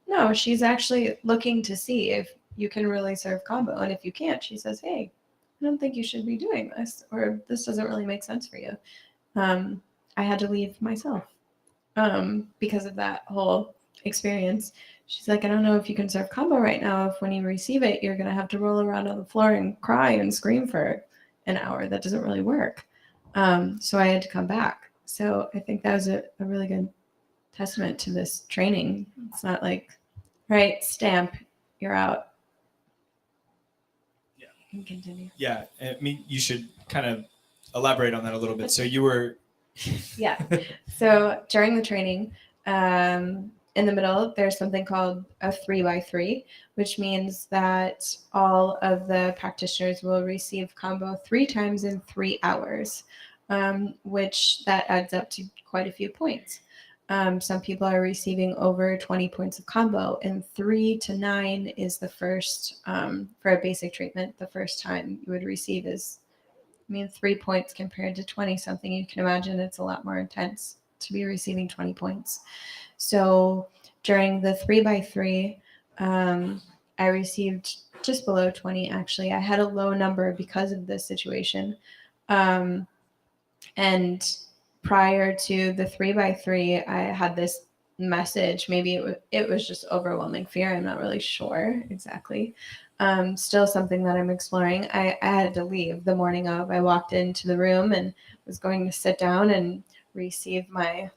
No, she's actually looking to see if you can really serve Kambo, and if you can't, she says, "Hey, I don't think you should be doing this, or this doesn't really make sense for you." I had to leave myself because of that whole experience. She's like, "I don't know if you can serve Kambo right now. If when you receive it, you're going to have to roll around on the floor and cry and scream for an hour. That doesn't really work." So I had to come back. So I think that was a really good testament to this training. It's not like, right, stamp, you're out. Yeah. You can continue. Yeah, I mean, you should kind of elaborate on that a little bit. So you were... Yeah. So during the training, in the middle, there's something called a 3x3, which means that all of the practitioners will receive Kambo 3 times in 3 hours, which that adds up to quite a few points. Some people are receiving over 20 points of Kambo, and 3 to 9 is the first, for a basic treatment, the first time you would receive is, 3 points compared to 20 something. You can imagine it's a lot more intense to be receiving 20 points. So during the 3x3, I received just below 20, actually. I had a low number because of this situation. And prior to the 3x3, I had this message. Maybe it was just overwhelming fear. I'm not really sure exactly. Still something that I'm exploring. I had to leave the morning of. I walked into the room and was going to sit down and receive my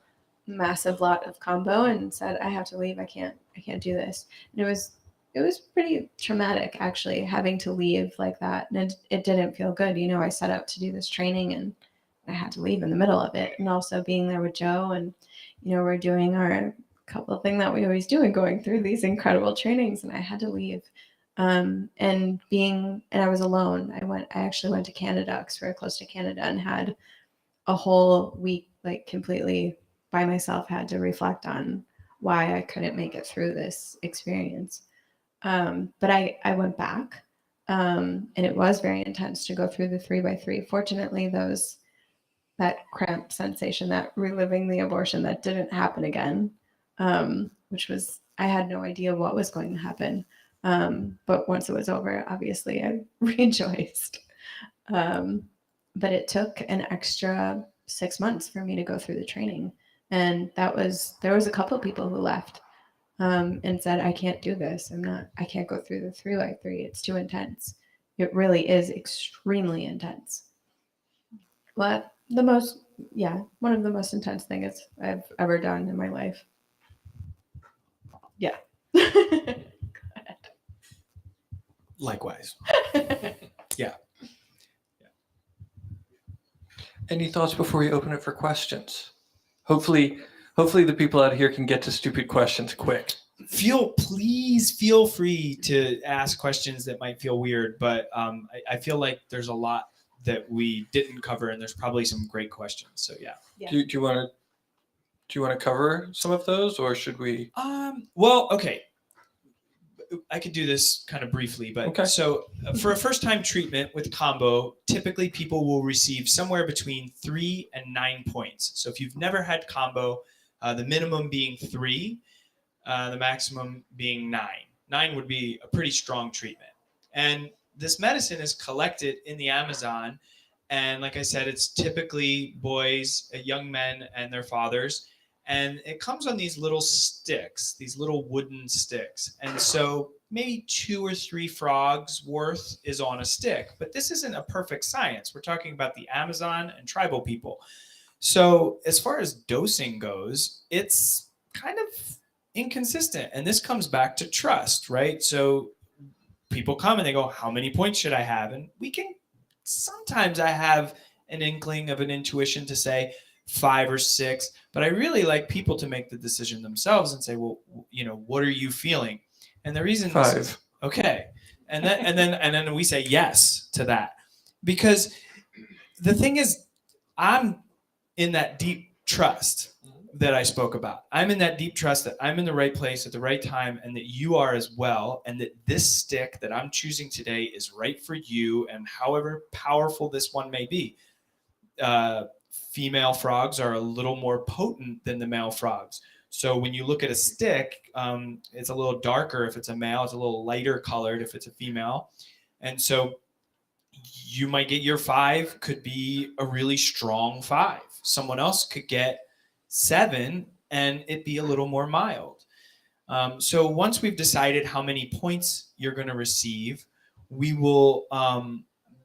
massive lot of Kambo, and said, "I have to leave. I can't do this." And it was pretty traumatic, actually, having to leave like that. And it didn't feel good. I set out to do this training and I had to leave in the middle of it. And also being there with Joe, and we're doing our couple thing that we always do and going through these incredible trainings, and I had to leave. And I was alone. I actually went to Canada, because we're close to Canada, and had a whole week like completely by myself, had to reflect on why I couldn't make it through this experience. But I went back, and it was very intense to go through the 3x3. Fortunately, that cramp sensation, that reliving the abortion, that didn't happen again, which was, I had no idea what was going to happen. But once it was over, obviously I rejoiced. But it took an extra 6 months for me to go through the training. And there was a couple of people who left and said, "I can't do this. I can't go through the 3x3. It's too intense." It really is extremely intense. But one of the most intense things I've ever done in my life. Yeah. Likewise. Yeah. Any thoughts before we open it for questions? Hopefully the people out here can get to stupid questions quick. Please feel free to ask questions that might feel weird, but I feel like there's a lot that we didn't cover, and there's probably some great questions. So yeah. Do you want to cover some of those, or should we? Well, okay. I could do this kind of briefly, but Okay. So for a first-time treatment with Kambo, typically people will receive somewhere between 3 and 9 points. So if you've never had Kambo, the minimum being 3, the maximum being 9. 9 would be a pretty strong treatment. And this medicine is collected in the Amazon. And like I said, it's typically boys, young men, and their fathers. And it comes on these little sticks, these little wooden sticks. And so maybe 2 or 3 frogs worth is on a stick. But this isn't a perfect science. We're talking about the Amazon and tribal people. So as far as dosing goes, it's kind of inconsistent. And this comes back to trust, right? So people come and they go, how many points should I have? And sometimes I have an inkling of an intuition to say 5 or 6, but I really like people to make the decision themselves and say, well, what are you feeling? And the reason 5. Okay. And then we say yes to that. Because the thing is, I'm in that deep trust that I spoke about. I'm in that deep trust that I'm in the right place at the right time, and that you are as well, and that this stick that I'm choosing today is right for you, and however powerful this one may be. Female frogs are a little more potent than the male frogs. So when you look at a stick, it's a little darker if it's a male, it's a little lighter colored if it's a female. And so you might get your 5 could be a really strong 5. Someone else could get 7 and it be a little more mild. So once we've decided how many points you're going to receive, we will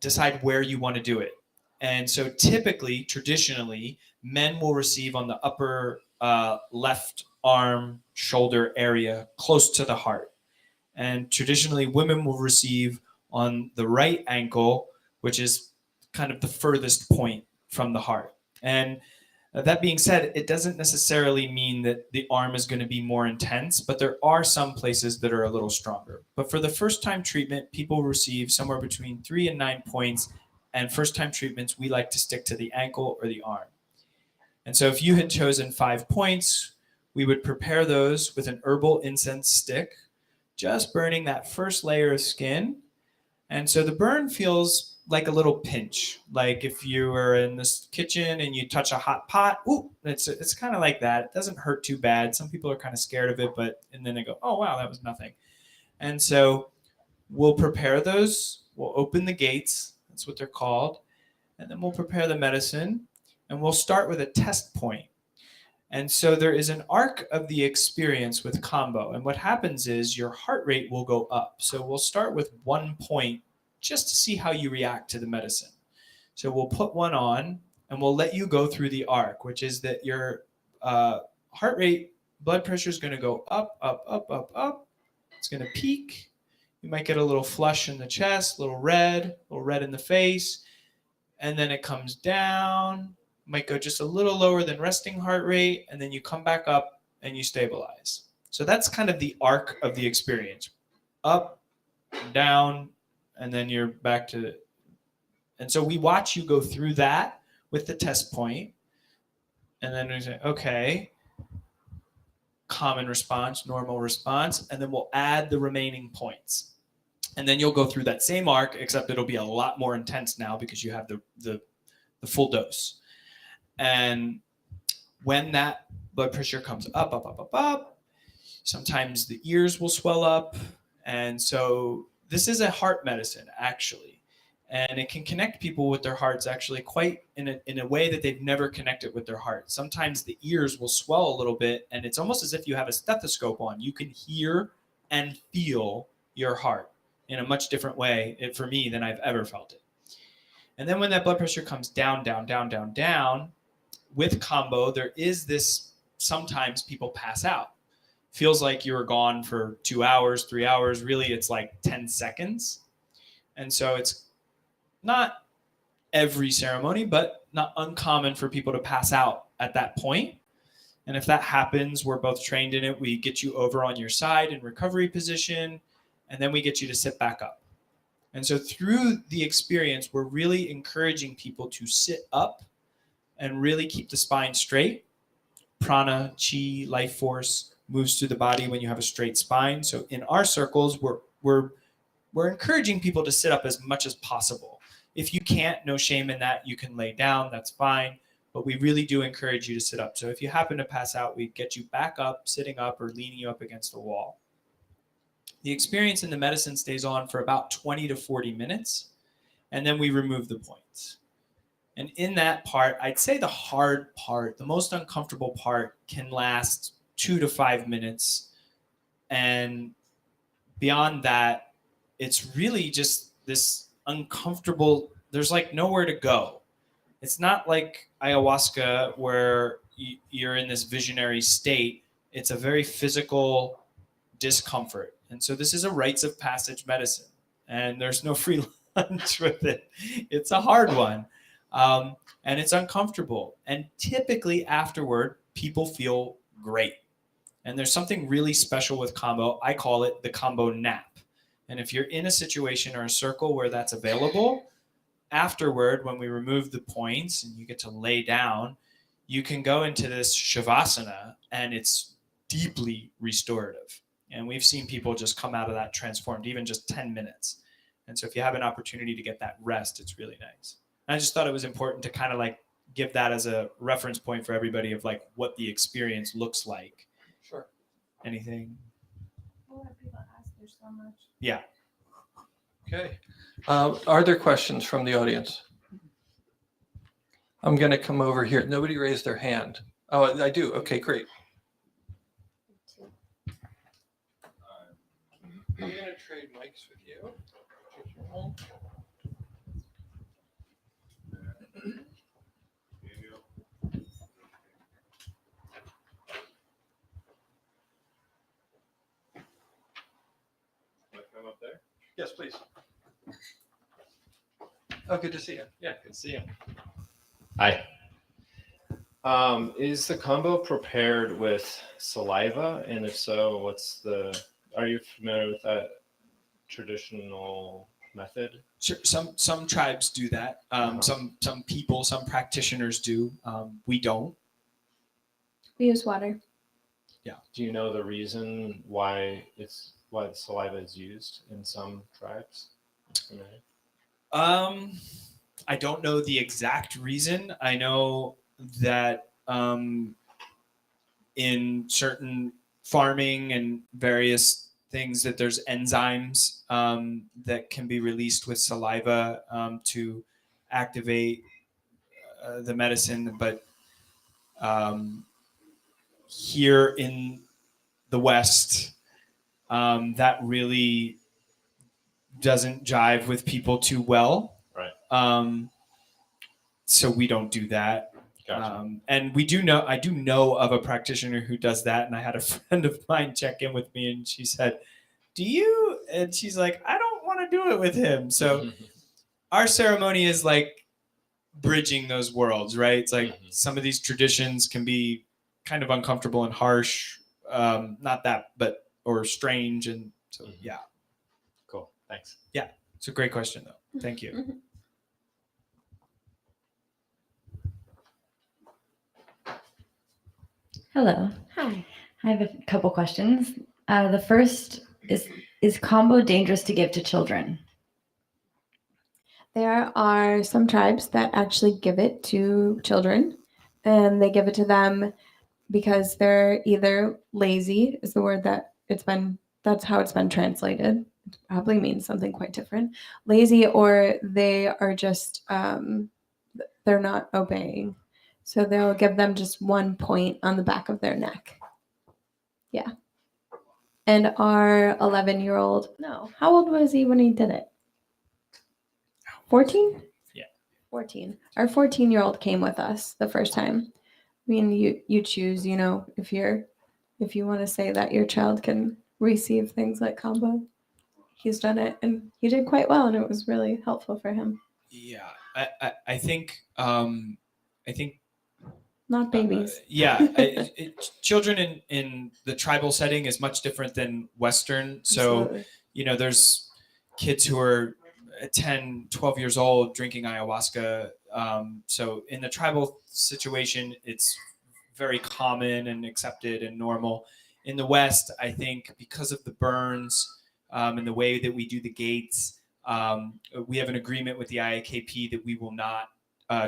decide where you want to do it. And so typically, traditionally, men will receive on the upper left arm, shoulder area close to the heart. And traditionally, women will receive on the right ankle, which is kind of the furthest point from the heart. And that being said, it doesn't necessarily mean that the arm is going to be more intense, but there are some places that are a little stronger. But for the first-time treatment, people receive somewhere between 3 and 9 points. And first-time treatments, we like to stick to the ankle or the arm. And so if you had chosen 5 points, we would prepare those with an herbal incense stick, just burning that first layer of skin. And so the burn feels like a little pinch, like if you were in this kitchen and you touch a hot pot. Ooh, it's kind of like that. It doesn't hurt too bad. Some people are kind of scared of it, and then they go, oh, wow, that was nothing. And so we'll prepare those. We'll open the gates. That's what they're called. And then we'll prepare the medicine, and we'll start with a test point. And so there is an arc of the experience with Kambo. And what happens is your heart rate will go up. So we'll start with 1 point just to see how you react to the medicine. So we'll put 1 on, and we'll let you go through the arc, which is that your heart rate, blood pressure is going to go up, up, up, up, up. It's going to peak. You might get a little flush in the chest, a little red in the face, and then it comes down. Might go just a little lower than resting heart rate, and then you come back up and you stabilize. So that's kind of the arc of the experience. Up, down, and then you're back to it. And so we watch you go through that with the test point, and then we say, okay, common response, normal response, and then we'll add the remaining points. And then you'll go through that same arc, except it'll be a lot more intense now because you have the full dose. And when that blood pressure comes up, up, up, up, up, sometimes the ears will swell up. And so this is a heart medicine, actually. And it can connect people with their hearts actually quite in a way that they've never connected with their heart. Sometimes the ears will swell a little bit, and it's almost as if you have a stethoscope on. You can hear and feel your heart in a much different way, for me, than I've ever felt it. And then when that blood pressure comes down, down, down, down, down, with Kambo, there is this, sometimes people pass out. Feels like you were gone for 2 hours, 3 hours. Really, it's like 10 seconds. And so it's not every ceremony, but not uncommon for people to pass out at that point. And if that happens, we're both trained in it. We get you over on your side in recovery position, and then we get you to sit back up. And so through the experience, we're really encouraging people to sit up and really keep the spine straight. Prana, chi, life force moves through the body when you have a straight spine. So in our circles, we're encouraging people to sit up as much as possible. If you can't, no shame in that. You can lay down, that's fine. But we really do encourage you to sit up. So if you happen to pass out, we get you back up, sitting up, or leaning you up against the wall. The experience in the medicine stays on for about 20 to 40 minutes, and then we remove the points. And in that part, I'd say the hard part, the most uncomfortable part, can last 2 to 5 minutes. And beyond that, it's really just this uncomfortable, there's like nowhere to go. It's not like ayahuasca where you're in this visionary state. It's a very physical discomfort. And so this is a rites of passage medicine, and there's no free lunch with it. It's a hard one, and it's uncomfortable. And typically afterward, people feel great. And there's something really special with Kambo. I call it the Kambo nap. And if you're in a situation or a circle where that's available, afterward, when we remove the points and you get to lay down, you can go into this shavasana, and it's deeply restorative. And we've seen people just come out of that transformed, even just 10 minutes. And so if you have an opportunity to get that rest, it's really nice. And I just thought it was important to kind of like give that as a reference point for everybody of like what the experience looks like. Sure. Anything? I'll let people ask. There's so much. Yeah. Okay. Are there questions from the audience? I'm going to come over here. Nobody raised their hand. Oh, I do. Okay, great. I'm going to trade mics with you. Come up there. Yes, please. Oh, good to see you. Yeah, good to see you. Hi. Is the Kambo prepared with saliva? And if so, are you familiar with that traditional method? Sure. Some tribes do that. Some people, some practitioners do. We don't. We use water. Do you know the reason why the saliva is used in some tribes? I don't know the exact reason. I know that in certain farming and various things that there's enzymes that can be released with saliva to activate the medicine. But here in the West, that really doesn't jive with people too well. Right. So we don't do that. Gotcha. And I do know of a practitioner who does that. And I had a friend of mine check in with me, and she said, "Do you?" And she's like, "I don't want to do it with him." So our ceremony is like bridging those worlds, right? It's like some of these traditions can be kind of uncomfortable and harsh, not that, or strange. And so, yeah. Cool. Thanks. Yeah. It's a great question, though. Thank you. Hello. Hi. I have a couple questions. The first is Kambo dangerous to give to children? There are some tribes that actually give it to children, and they give it to them because they're either lazy, is the word that's how it's been translated. It probably means something quite different. Lazy, or they are just, they're not obeying. So they'll give them just 1 point on the back of their neck. Yeah. And our 11-year-old, no, how old was he when he did it? 14? Yeah. 14. Our 14-year-old came with us the first time. I mean, you choose, if you want to say that your child can receive things like Kambo. He's done it, and he did quite well, and it was really helpful for him. Yeah. I think Not babies. Children in the tribal setting is much different than Western. So, Absolutely. there's kids who are 10, 12 years old drinking ayahuasca. So in the tribal situation, it's very common and accepted and normal. In the West, I think because of the burns and the way that we do the gates, we have an agreement with the IAKP that we will not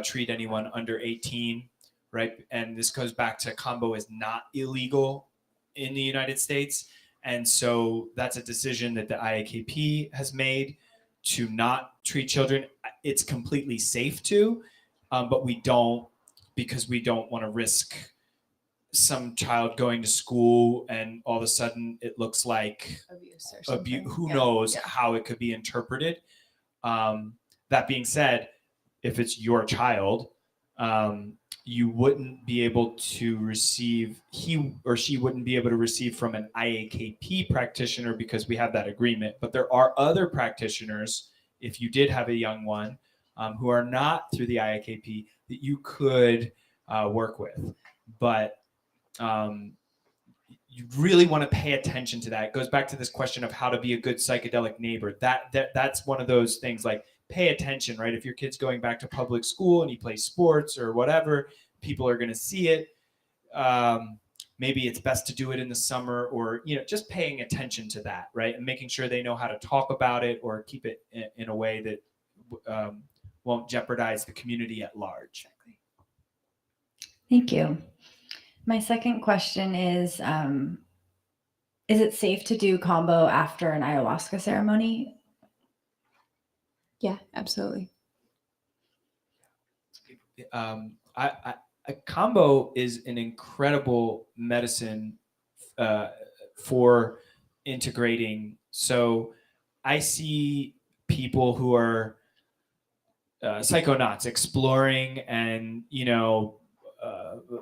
treat anyone under 18, right? And this goes back to Kambo is not illegal in the United States. And so that's a decision that the IAKP has made to not treat children. It's completely safe to, but we don't, because we don't want to risk some child going to school and all of a sudden it looks like Abuse or something. who Yeah. knows Yeah. how it could be interpreted. That being said, if it's your child, you wouldn't be able to receive, he or she wouldn't be able to receive from an IAKP practitioner because we have that agreement. But there are other practitioners, if you did have a young one, who are not through the IAKP that you could work with. But you really want to pay attention to that. It goes back to this question of how to be a good psychedelic neighbor. That's one of those things, like pay attention, right? If your kid's going back to public school and he plays sports or whatever, people are going to see it. Maybe it's best to do it in the summer, or just paying attention to that, right? And making sure they know how to talk about it or keep it in a way that won't jeopardize the community at large. Thank you. My second question is it safe to do Kambo after an ayahuasca ceremony? Yeah, absolutely. Kambo is an incredible medicine for integrating. So I see people who are psychonauts exploring and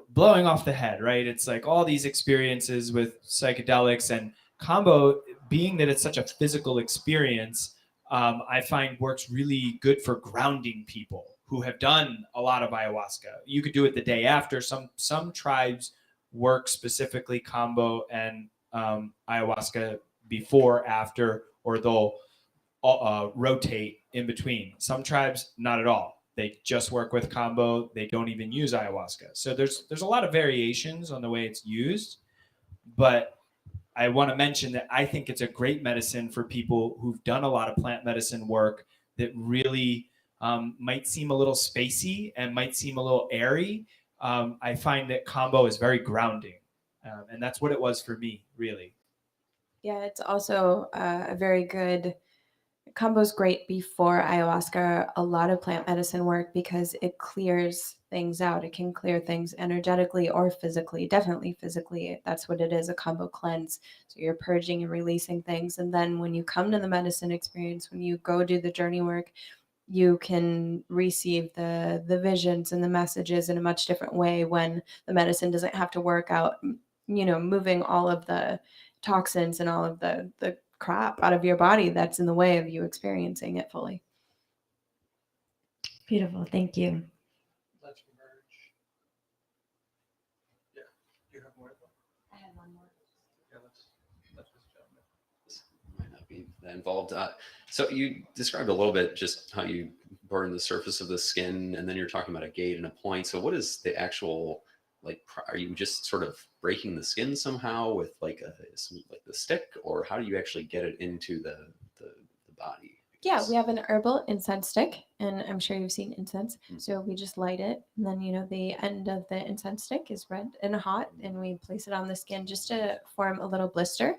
blowing off the head, right? It's like all these experiences with psychedelics, and Kambo, being that it's such a physical experience, I find works really good for grounding people who have done a lot of ayahuasca. You could do it the day after. Some tribes work specifically Kambo and ayahuasca before, after, or they'll rotate in between. Some tribes, not at all. They just work with Kambo. They don't even use ayahuasca. So there's a lot of variations on the way it's used, but I want to mention that I think it's a great medicine for people who've done a lot of plant medicine work that really might seem a little spacey and might seem a little airy. I find that Kambo is very grounding, and that's what it was for me, really. Yeah, it's also a very good. Kambo's great before ayahuasca, a lot of plant medicine work, because it clears things out. It can clear things energetically or physically, definitely physically. That's what it is, a Kambo cleanse. So you're purging and releasing things. And then when you come to the medicine experience, when you go do the journey work, you can receive the visions and the messages in a much different way when the medicine doesn't have to work out, moving all of the toxins and all of the crap out of your body that's in the way of you experiencing it fully. Beautiful. Thank you. Let's merge. Yeah. You have more? I have one more. Yeah, let's just jump in. This might not be that involved. So you described a little bit just how you burn the surface of the skin, and then you're talking about a gate and a point. So what is the actual, like, are you just sort of breaking the skin somehow with like the stick, or how do you actually get it into the body? Yeah, we have an herbal incense stick, and I'm sure you've seen incense. So we just light it, and then the end of the incense stick is red and hot, and we place it on the skin just to form a little blister.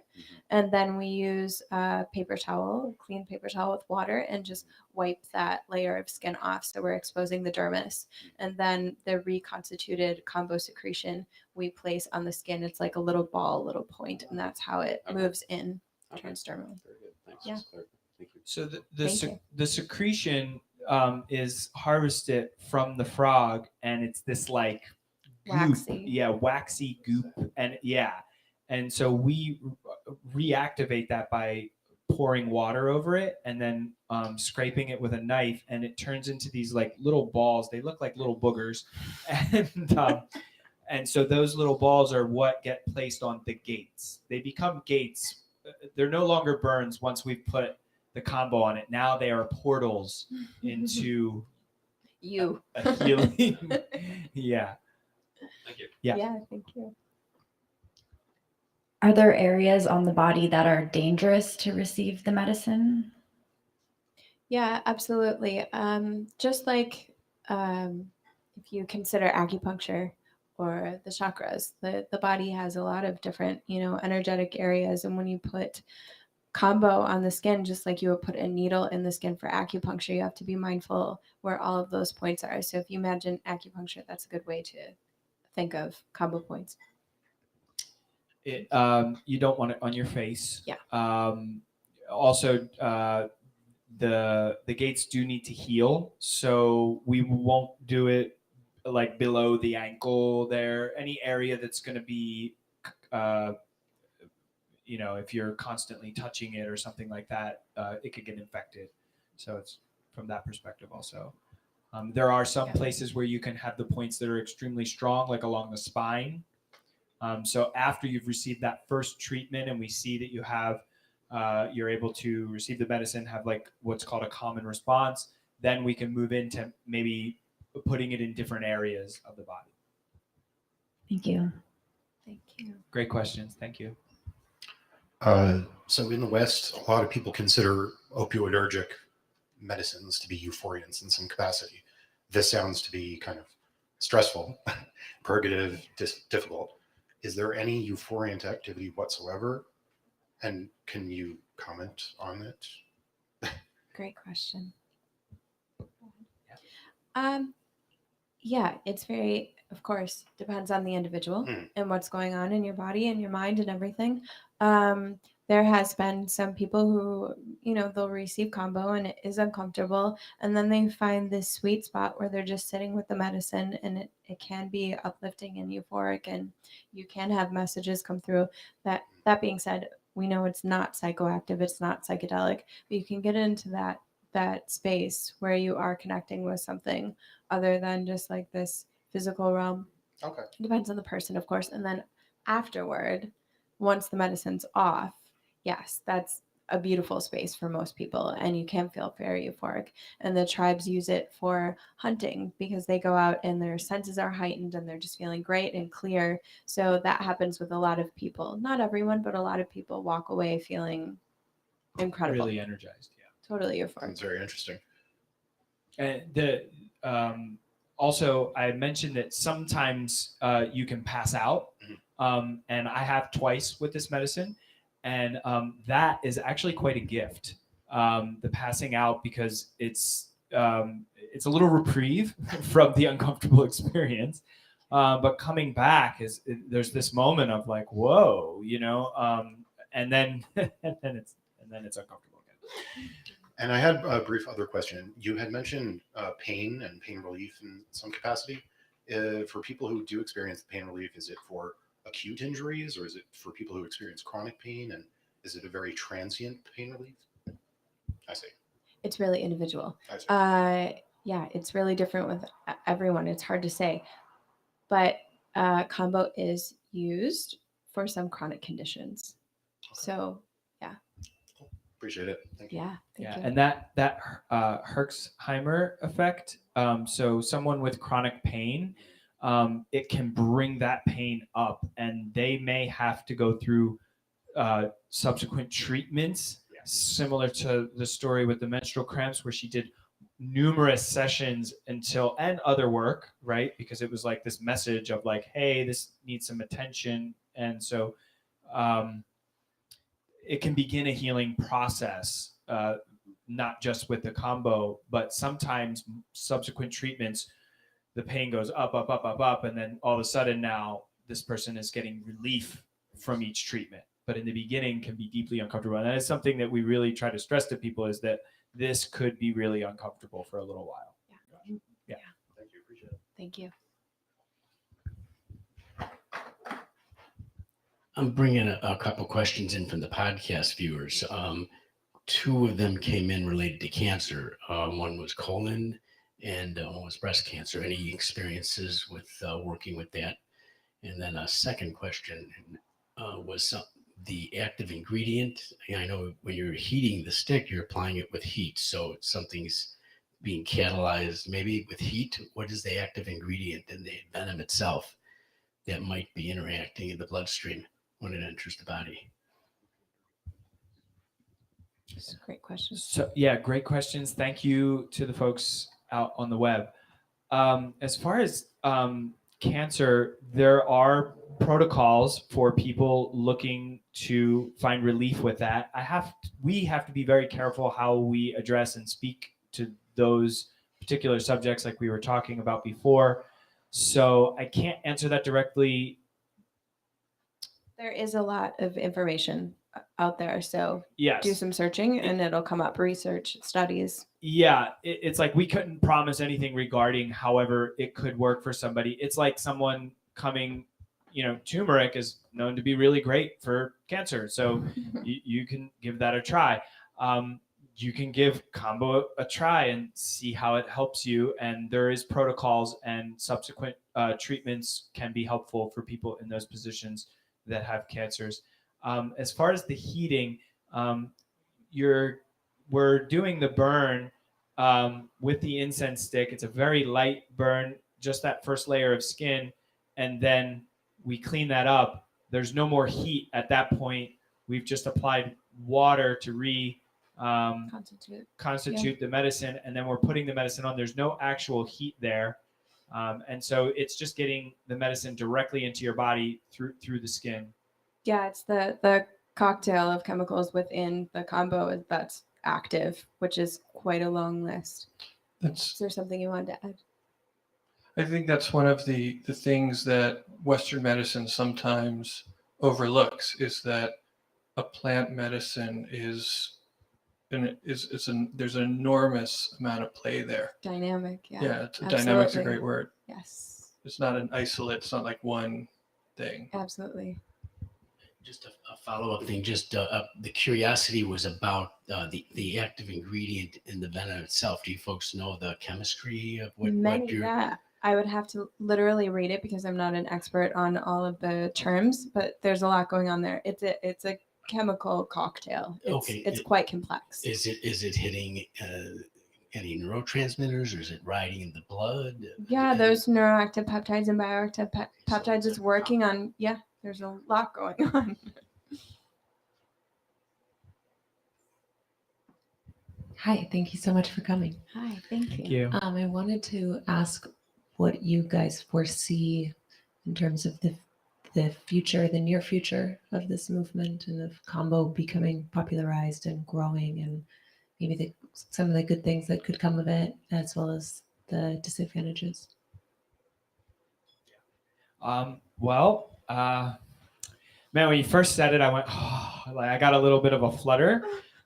And then we use a paper towel, clean paper towel with water, and just wipe that layer of skin off. So we're exposing the dermis. And then the reconstituted Kambo secretion we place on the skin. It's like a little ball, little point, and that's how it moves in transdermally. Very good. Thanks. Yeah. Thank you. So Thank you. the secretion is harvested from the frog, and it's this like goop. Waxy. Waxy goop, and so we reactivate that by pouring water over it and then scraping it with a knife, and it turns into these like little balls. They look like little boogers, and so those little balls are what get placed on the gates. They become gates. They're no longer burns once we've put the Kambo on it. Now they are portals into You. a healing. Yeah. Thank you. Yeah. Yeah, thank you. Are there areas on the body that are dangerous to receive the medicine? Yeah, absolutely. Just like if you consider acupuncture or the chakras, the body has a lot of different, energetic areas. And when you put Kambo on the skin, just like you would put a needle in the skin for acupuncture, you have to be mindful where all of those points are. So if you imagine acupuncture, that's a good way to think of Kambo points. You don't want it on your face. Yeah. Also, the gates do need to heal, so we won't do it like below the ankle there. Any area that's going to be, if you're constantly touching it or something like that, it could get infected. So it's from that perspective also. There are some places where you can have the points that are extremely strong, like along the spine. So after you've received that first treatment and we see that you have, you're able to receive the medicine, have like what's called a common response, then we can move into maybe putting it in different areas of the body. Thank you. Thank you. Great questions. Thank you. So in the West, a lot of people consider opioidergic medicines to be euphoriants in some capacity. This sounds to be kind of stressful, purgative, difficult. Is there any euphoriant activity whatsoever? And can you comment on it? Great question. Yeah, it's very, of course, depends on the individual and what's going on in your body and your mind and everything. There has been some people who, they'll receive Kambo and it is uncomfortable. And then they find this sweet spot where they're just sitting with the medicine and it can be uplifting and euphoric and you can have messages come through. That being said, we know it's not psychoactive, it's not psychedelic, but you can get into that space where you are connecting with something other than just like this physical realm. Okay. It depends on the person, of course. And then afterward, once the medicine's off, yes, that's a beautiful space for most people. And you can feel very euphoric. And the tribes use it for hunting because they go out and their senses are heightened and they're just feeling great and clear. So that happens with a lot of people. Not everyone, but a lot of people walk away feeling incredible. Really energized. Yeah. Totally euphoric. That's very interesting. And also, I mentioned that sometimes you can pass out, and I have twice with this medicine, and that is actually quite a gift. The passing out, because it's a little reprieve from the uncomfortable experience, but coming back there's this moment of like, whoa, and then it's uncomfortable again. And I had a brief other question. You had mentioned pain and pain relief in some capacity. For people who do experience pain relief, is it for acute injuries or is it for people who experience chronic pain? And is it a very transient pain relief? I see. It's really individual. I see. Yeah, it's really different with everyone. It's hard to say. But Kambo is used for some chronic conditions. Okay. So, yeah. Appreciate it. Thank you. Yeah. Thank you. And that Herxheimer effect. So someone with chronic pain, it can bring that pain up, and they may have to go through subsequent treatments, similar to the story with the menstrual cramps, where she did numerous sessions and other work, right? Because it was like this message of like, hey, this needs some attention, and so. It can begin a healing process, not just with the Kambo, but sometimes subsequent treatments, the pain goes up, up, up, up, up, and then all of a sudden now this person is getting relief from each treatment. But in the beginning can be deeply uncomfortable. And that is something that we really try to stress to people, is that this could be really uncomfortable for a little while. Yeah. Thank you. Appreciate it. Thank you. I'm bringing a couple questions in from the podcast viewers. Two of them came in related to cancer. One was colon and one was breast cancer. Any experiences with working with that? And then a second question was the active ingredient. I know when you're heating the stick, you're applying it with heat. So something's being catalyzed maybe with heat. What is the active ingredient in the venom itself that might be interacting in the bloodstream when it enters the body? That's a great question. So yeah, great questions. Thank you to the folks out on the web. As far as cancer, there are protocols for people looking to find relief with that. We have to be very careful how we address and speak to those particular subjects, like we were talking about before. So I can't answer that directly. There is a lot of information out there, so Yes. do some searching and it'll come up. Research, studies. Yeah, it's like we couldn't promise anything regarding however it could work for somebody. It's like someone coming, turmeric is known to be really great for cancer, so you can give that a try. You can give Kambo a try and see how it helps you, and there is protocols and subsequent treatments can be helpful for people in those positions that have cancers. As far as the heating, we're doing the burn with the incense stick. It's a very light burn, just that first layer of skin, and then we clean that up. There's no more heat at that point. We've just applied water to constitute the medicine, and then we're putting the medicine on. There's no actual heat there, and so it's just getting the medicine directly into your body through the skin. Yeah, it's the cocktail of chemicals within the Kambo that's active, which is quite a long list. Is there something you wanted to add? I think that's one of the things that Western medicine sometimes overlooks, is that a plant medicine there's an enormous amount of play there. Dynamic, yeah. Yeah, dynamic's a great word. Yes. It's not an isolate. It's not like one thing. Absolutely. Just a follow-up thing. Just the curiosity was about the active ingredient in the venom itself. Do you folks know the chemistry of what you're? Yeah, I would have to literally read it because I'm not an expert on all of the terms, but there's a lot going on there. It's a chemical cocktail. It's quite complex. Is it hitting any neurotransmitters, or is it riding in the blood? Yeah, those neuroactive peptides and bioactive peptides is working on. Yeah, there's a lot going on. Hi, thank you so much for coming. Hi, thank you. Thank you. I wanted to ask what you guys foresee in terms of the future, the near future of this movement and of Kambo becoming popularized and growing, and maybe some of the good things that could come of it, as well as the disadvantages. Man, when you first said it, I went, oh, like I got a little bit of a flutter.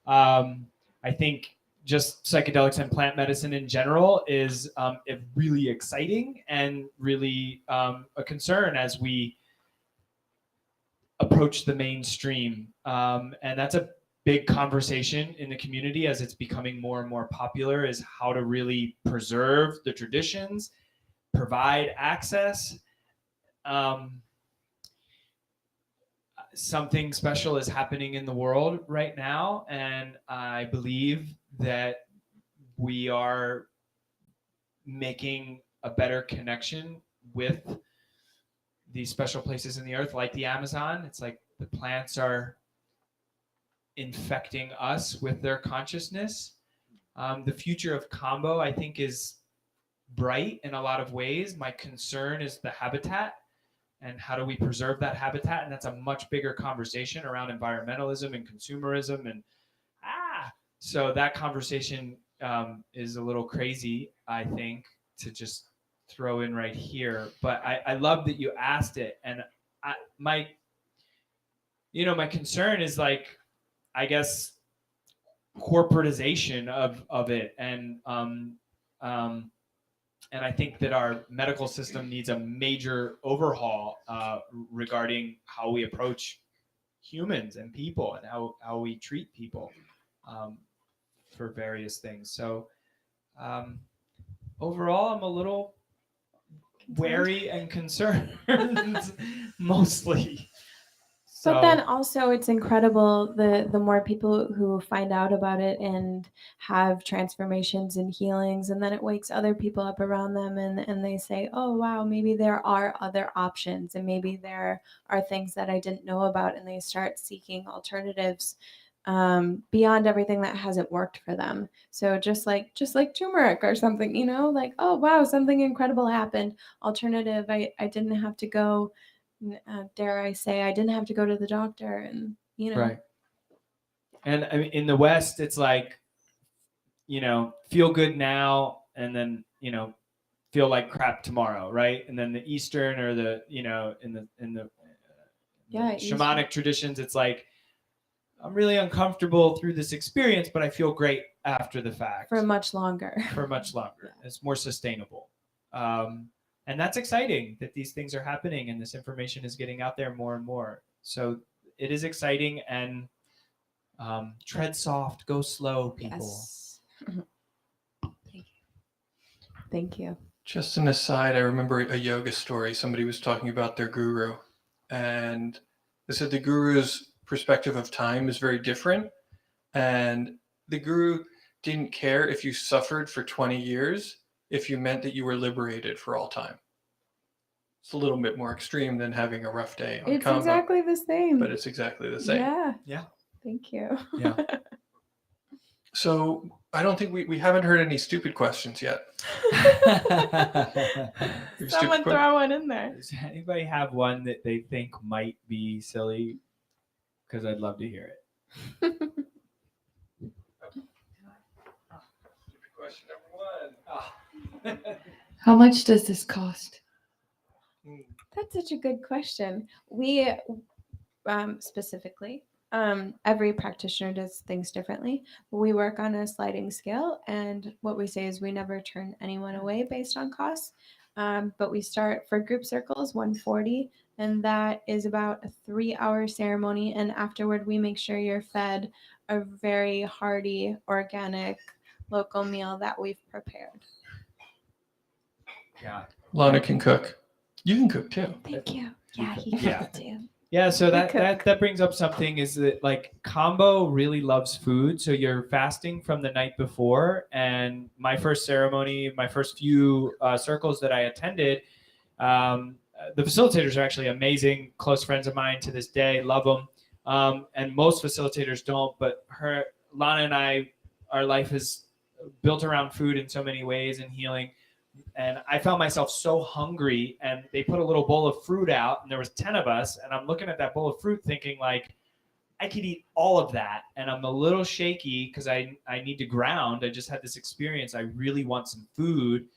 I think just psychedelics and plant medicine in general is really exciting and really a concern as we approach the mainstream. And that's a big conversation in the community as it's becoming more and more popular, is how to really preserve the traditions, provide access. Something special is happening in the world right now, and I believe that we are making a better connection with these special places in the earth, like the Amazon. It's like the plants are infecting us with their consciousness. The future of Kambo, I think, is bright in a lot of ways. My concern is the habitat. And how do we preserve that habitat? And that's a much bigger conversation around environmentalism and consumerism. And so that conversation is a little crazy, I think, to just throw in right here. But I love that you asked it. And my concern is, like, I guess, corporatization of it. And I think that our medical system needs a major overhaul regarding how we approach humans and people, and how we treat people for various things. So overall, I'm a little wary and concerned, mostly. So But then also it's incredible the more people who find out about it and have transformations and healings, and then it wakes other people up around them, and they say, oh wow, maybe there are other options, and maybe there are things that I didn't know about, and they start seeking alternatives beyond everything that hasn't worked for them. So just like turmeric or something, like, oh wow, something incredible happened. Alternative, I didn't have to go, dare I say, I didn't have to go to the doctor, and right. And I mean, in the West, it's like, feel good now, and then feel like crap tomorrow, right? And then the Eastern, or the in the shamanic traditions, it's like, I'm really uncomfortable through this experience, but I feel great after the fact. for much longer. For much longer. It's more sustainable. And that's exciting that these things are happening and this information is getting out there more and more. So it is exciting, and tread soft, go slow, people. Yes. Thank you. Just an aside, I remember a yoga story. Somebody was talking about their guru, and they said the guru's perspective of time is very different. And the guru didn't care if you suffered for 20 years, if you meant that you were liberated for all time. It's a little bit more extreme than having a rough day on It's Kambo, exactly the same. but it's exactly the same. Yeah. Yeah. Thank you. Yeah. So I don't think we haven't heard any stupid questions yet. Someone throw one in there. Does anybody have one that they think might be silly? Because I'd love to hear it. Question number 1. How much does this cost? That's such a good question. We specifically, every practitioner does things differently. We work on a sliding scale, and what we say is we never turn anyone away based on costs. But we start for group circles, 140, and that is about a 3-hour ceremony. And afterward, we make sure you're fed a very hearty, organic, local meal that we've prepared. Yeah. Lana can cook. You can cook too. Thank you. Yeah, he can Yeah. too. Yeah, so We that brings up something, is that like Kambo really loves food. So you're fasting from the night before, and my first ceremony, my first few circles that I attended, the facilitators are actually amazing, close friends of mine to this day, love them. And most facilitators don't, but Lana and I, our life is built around food in so many ways and healing. And I found myself so hungry, and they put a little bowl of fruit out, and there was 10 of us, and I'm looking at that bowl of fruit thinking like, I could eat all of that, and I'm a little shaky because I need to ground. I just had this experience. I really want some food,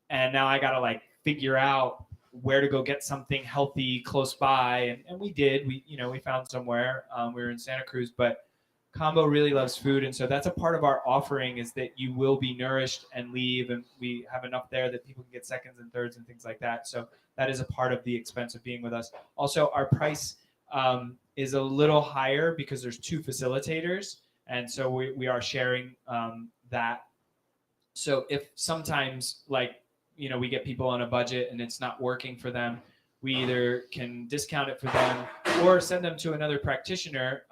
and now I got to like figure out where to go get something healthy close by, and we did. We found somewhere. We were in Santa Cruz, but Kambo really loves food, and so that's a part of our offering, is that you will be nourished and leave, and we have enough there that people can get seconds and thirds and things like that. So that is a part of the expense of being with us. Also, our price is a little higher because there's 2 facilitators, and so we are sharing that. So if sometimes we get people on a budget and it's not working for them, we either can discount it for them or send them to another practitioner.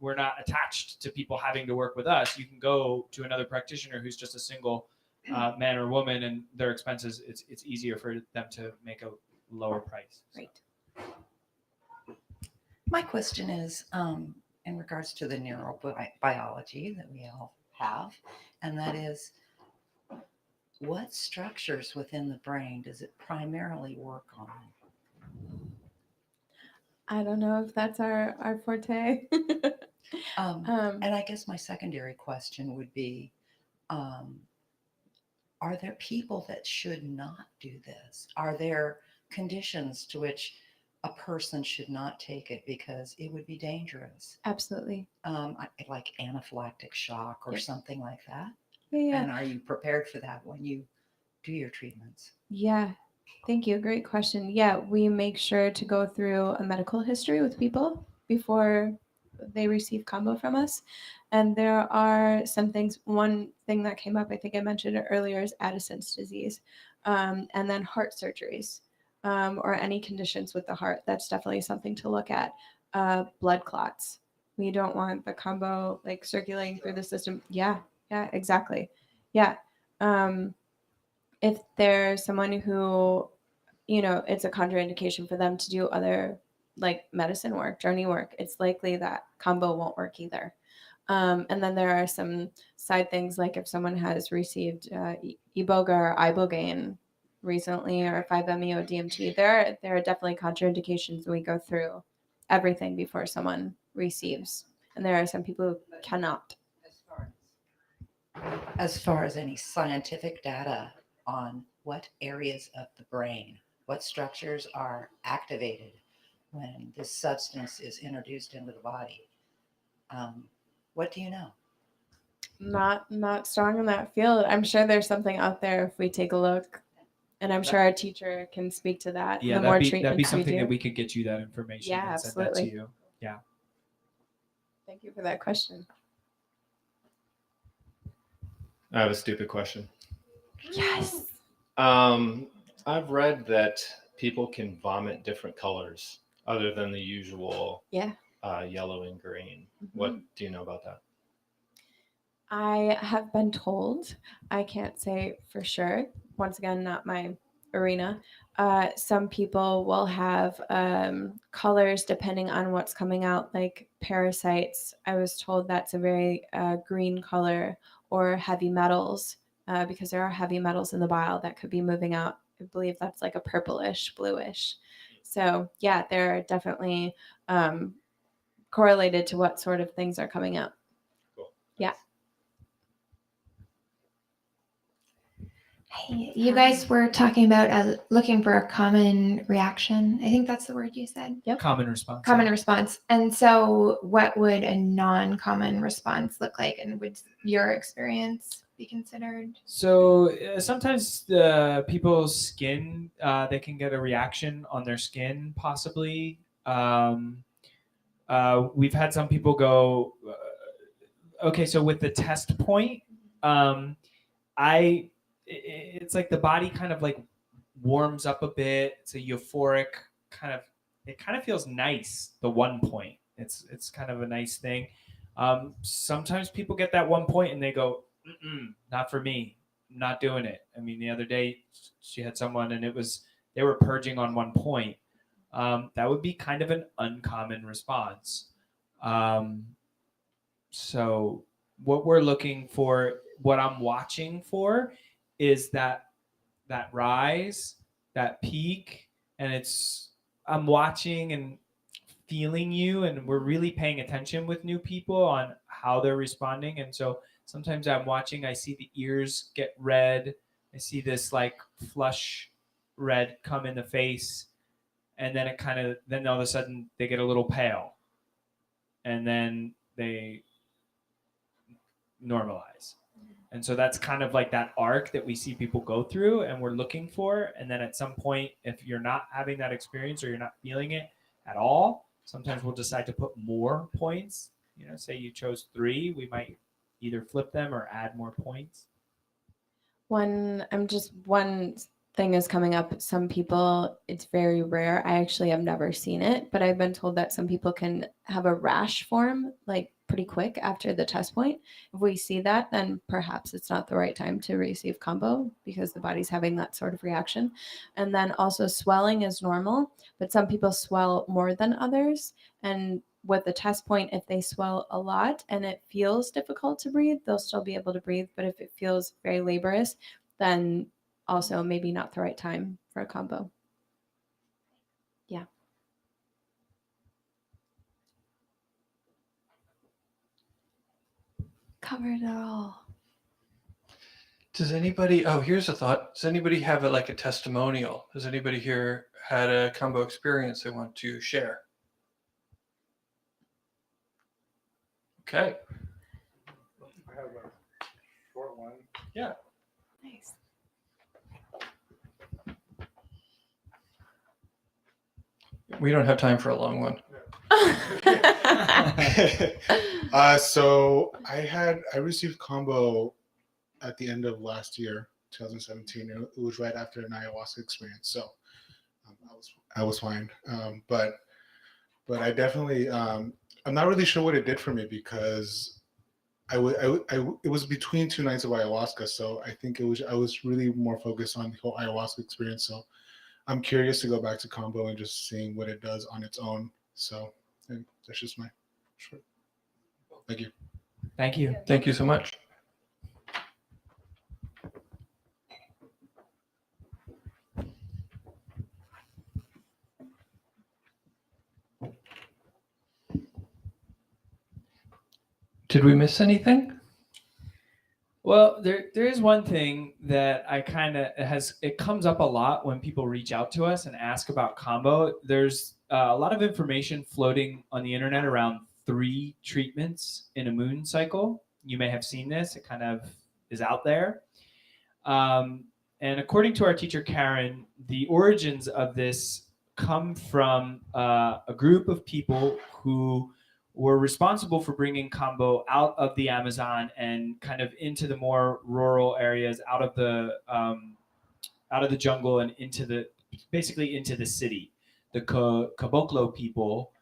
We're not attached to people having to work with us. You can go to another practitioner who's just a single man or woman, and their expenses, it's easier for them to make a lower price. Right. My question is in regards to the neurobiology that we all have, and that is, what structures within the brain does it primarily work on? I don't know if that's our forte. And I guess my secondary question would be, are there people that should not do this? Are there conditions to which a person should not take it because it would be dangerous? Absolutely. Like anaphylactic shock or something like that? Yeah. And are you prepared for that when you do your treatments? Yeah. Thank you. Great question. Yeah, we make sure to go through a medical history with people before they receive Kambo from us. And there are some things. One thing that came up, I think I mentioned it earlier, is Addison's disease, and then heart surgeries, or any conditions with the heart. That's definitely something to look at. blood clots. We don't want the combo like circulating through the system. Yeah, exactly. Yeah. If there's someone who, it's a contraindication for them to do other like medicine work, journey work, it's likely that combo won't work either. And then there are some side things like if someone has received Iboga or Ibogaine recently or 5-MeO DMT, there are definitely contraindications. We go through everything before someone receives, and there are some people who cannot. As far as any scientific data on what areas of the brain, what structures are activated when this substance is introduced into the body, what do you know? Not strong in that field. I'm sure there's something out there if we take a look, and I'm sure our teacher can speak to that. Yeah, the more that'd be treatments something we do. that we could get you that information Yeah, and send that to absolutely. you. Yeah. Thank you for that question. I have a stupid question. Yes. I've read that people can vomit different colors other than the usual yellow and green. What do you know about that? I have been told, I can't say for sure, once again, not my arena. Some people will have colors depending on what's coming out, like parasites. I was told that's a very green color, or heavy metals, because there are heavy metals in the bile that could be moving out. I believe that's like a purplish, bluish. So yeah, they're definitely correlated to what sort of things are coming out. Cool. Yeah. Hey, you guys were talking about looking for a common reaction. I think that's the word you said. Yep. Common response. Common response. And so what would a non-common response look like, and would your experience be considered? So sometimes people's skin, they can get a reaction on their skin, possibly. We've had some people go, okay, so with the test point, it's like the body kind of like warms up a bit. It's a euphoric kind of, it kind of feels nice, the 1 point. It's kind of a nice thing. Sometimes people get that 1 point and they go, not for me, not doing it. I mean, the other day she had someone and they were purging on 1 point. That would be kind of an uncommon response. So what we're looking for, what I'm watching for, is that rise, that peak, and I'm watching and feeling you, and we're really paying attention with new people on how they're responding. And so sometimes I'm watching, I see the ears get red, I see this like flush red come in the face, and then then all of a sudden they get a little pale, and then they normalize. And so that's kind of like that arc that we see people go through and we're looking for. And then at some point, if you're not having that experience or you're not feeling it at all, sometimes we'll decide to put more points. Say you chose 3, we might either flip them or add more points. One thing is coming up. Some people, it's very rare. I actually have never seen it, but I've been told that some people can have a rash form like pretty quick after the test point. If we see that, then perhaps it's not the right time to receive combo because the body's having that sort of reaction. And then also swelling is normal, but some people swell more than others. And with the test point, if they swell a lot and it feels difficult to breathe, they'll still be able to breathe. But if it feels very laborious, then also maybe not the right time for a combo. Yeah. Covered it all. Does anybody, here's a thought. Does anybody have like a testimonial? Has anybody here had a combo experience they want to share? Okay. I have a short one. Yeah. Nice. We don't have time for a long one. So I received combo at the end of last year, 2017. It was right after an ayahuasca experience, so I was fine. But but I definitely I'm not really sure what it did for me because it was between 2 nights of ayahuasca, so I think I was really more focused on the whole ayahuasca experience. So I'm curious to go back to Kambo and just seeing what it does on its own. So and that's just my short. Thank you. Thank you. Thank you so much. Did we miss anything? Well, there is one thing that I kind of it comes up a lot when people reach out to us and ask about Kambo. There's a lot of information floating on the internet around 3 treatments in a moon cycle. You may have seen this. It kind of is out there. And according to our teacher, Karen, the origins of this come from a group of people who were responsible for bringing Kambo out of the Amazon and kind of into the more rural areas, out of the jungle and basically into the city, the Caboclo people.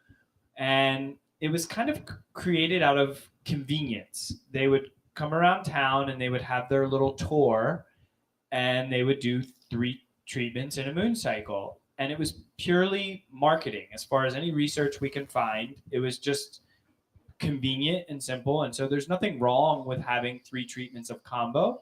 And it was kind of created out of convenience. They would come around town and they would have their little tour and they would do 3 treatments in a moon cycle. And it was purely marketing. As far as any research we can find, it was just convenient and simple. And so there's nothing wrong with having 3 treatments of Kambo.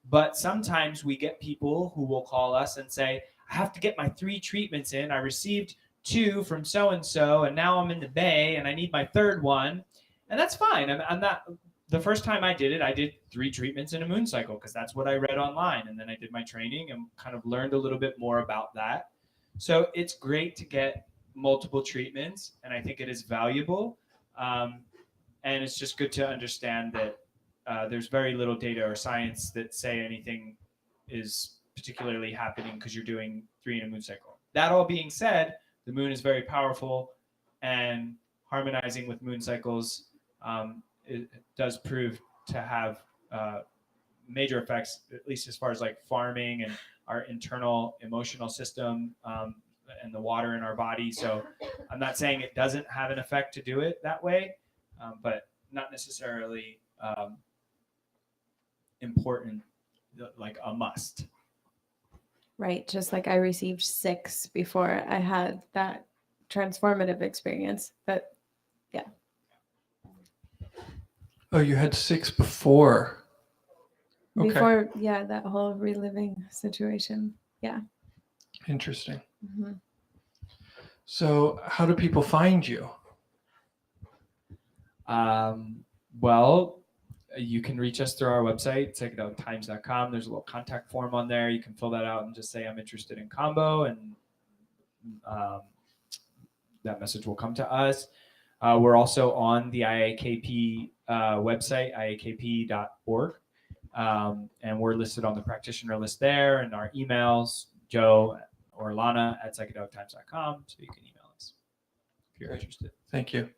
But sometimes we get people who will call us and say, I have to get my 3 treatments in. I received 2 from so-and-so, and now I'm in the Bay and I need my 3rd one. And that's fine. I'm not, the first time I did it, I did 3 treatments in a moon cycle because that's what I read online. And then I did my training and kind of learned a little bit more about that. So it's great to get multiple treatments, and I think it is valuable. And it's just good to understand that there's very little data or science that say anything is particularly happening because you're doing 3 in a moon cycle. That all being said, the moon is very powerful, and harmonizing with moon cycles it does prove to have major effects, at least as far as like farming and our internal emotional system and the water in our body. So I'm not saying it doesn't have an effect to do it that way, but not necessarily important, like a must. Right. Just like I received 6 before I had that transformative experience. But yeah. Oh, you had 6 before. Okay. Before, yeah, that whole reliving situation. Yeah. Interesting. Mm-hmm. So how do people find you? Well, you can reach us through our website, psychedelictimes.com. There's a little contact form on there. You can fill that out and just say, I'm interested in Kambo, and that message will come to us. We're also on the IAKP website, iakp.org. And we're listed on the practitioner list there, and our emails, Joe or Lana at psychedelictimes.com, so you can email us if you're interested. Thank you.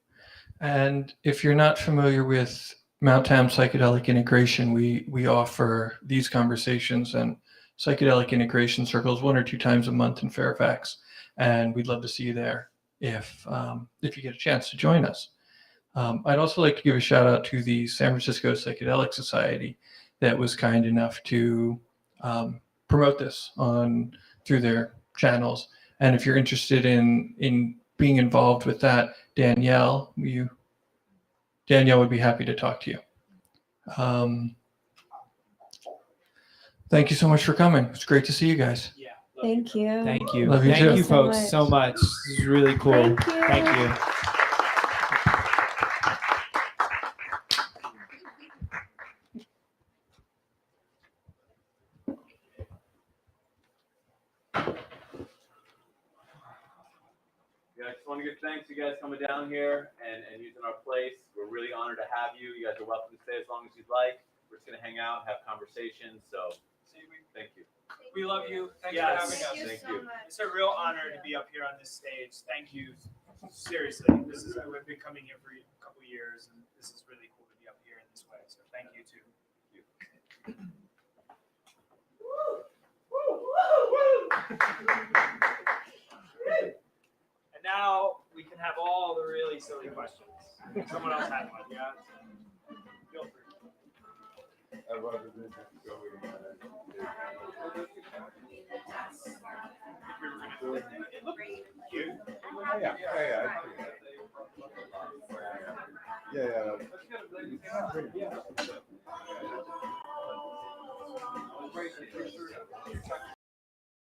And if you're not familiar with Mount Tam Psychedelic Integration, we offer these conversations and psychedelic integration circles 1 or 2 times a month in Fairfax, and we'd love to see you there if you get a chance to join us. I'd also like to give a shout out to the San Francisco Psychedelic Society that was kind enough to promote this through their channels. And if you're interested in being involved with that, Danielle would be happy to talk to you. Thank you so much for coming. It's great to see you guys. Yeah. Thank you. Thank you. Love you Thank too. you folks so much. This is really cool. Thank you. Thank you. Yeah, I just want to give thanks to you guys coming down here and using our place. We're really honored to have you. You guys are welcome to stay as long as you'd like. We're just going to hang out, have conversations. So thank you. We love you. Thanks Yes. for having us. Thank you. It's a real honor to be up here on this stage. Thank you. Seriously, I've been coming here for a couple of years, and this is really cool to be up here in this way. So thank you too. And now we can have all Someone else had one, yeah? Feel free. I'd rather than just go with It looked cute. yeah. Yeah.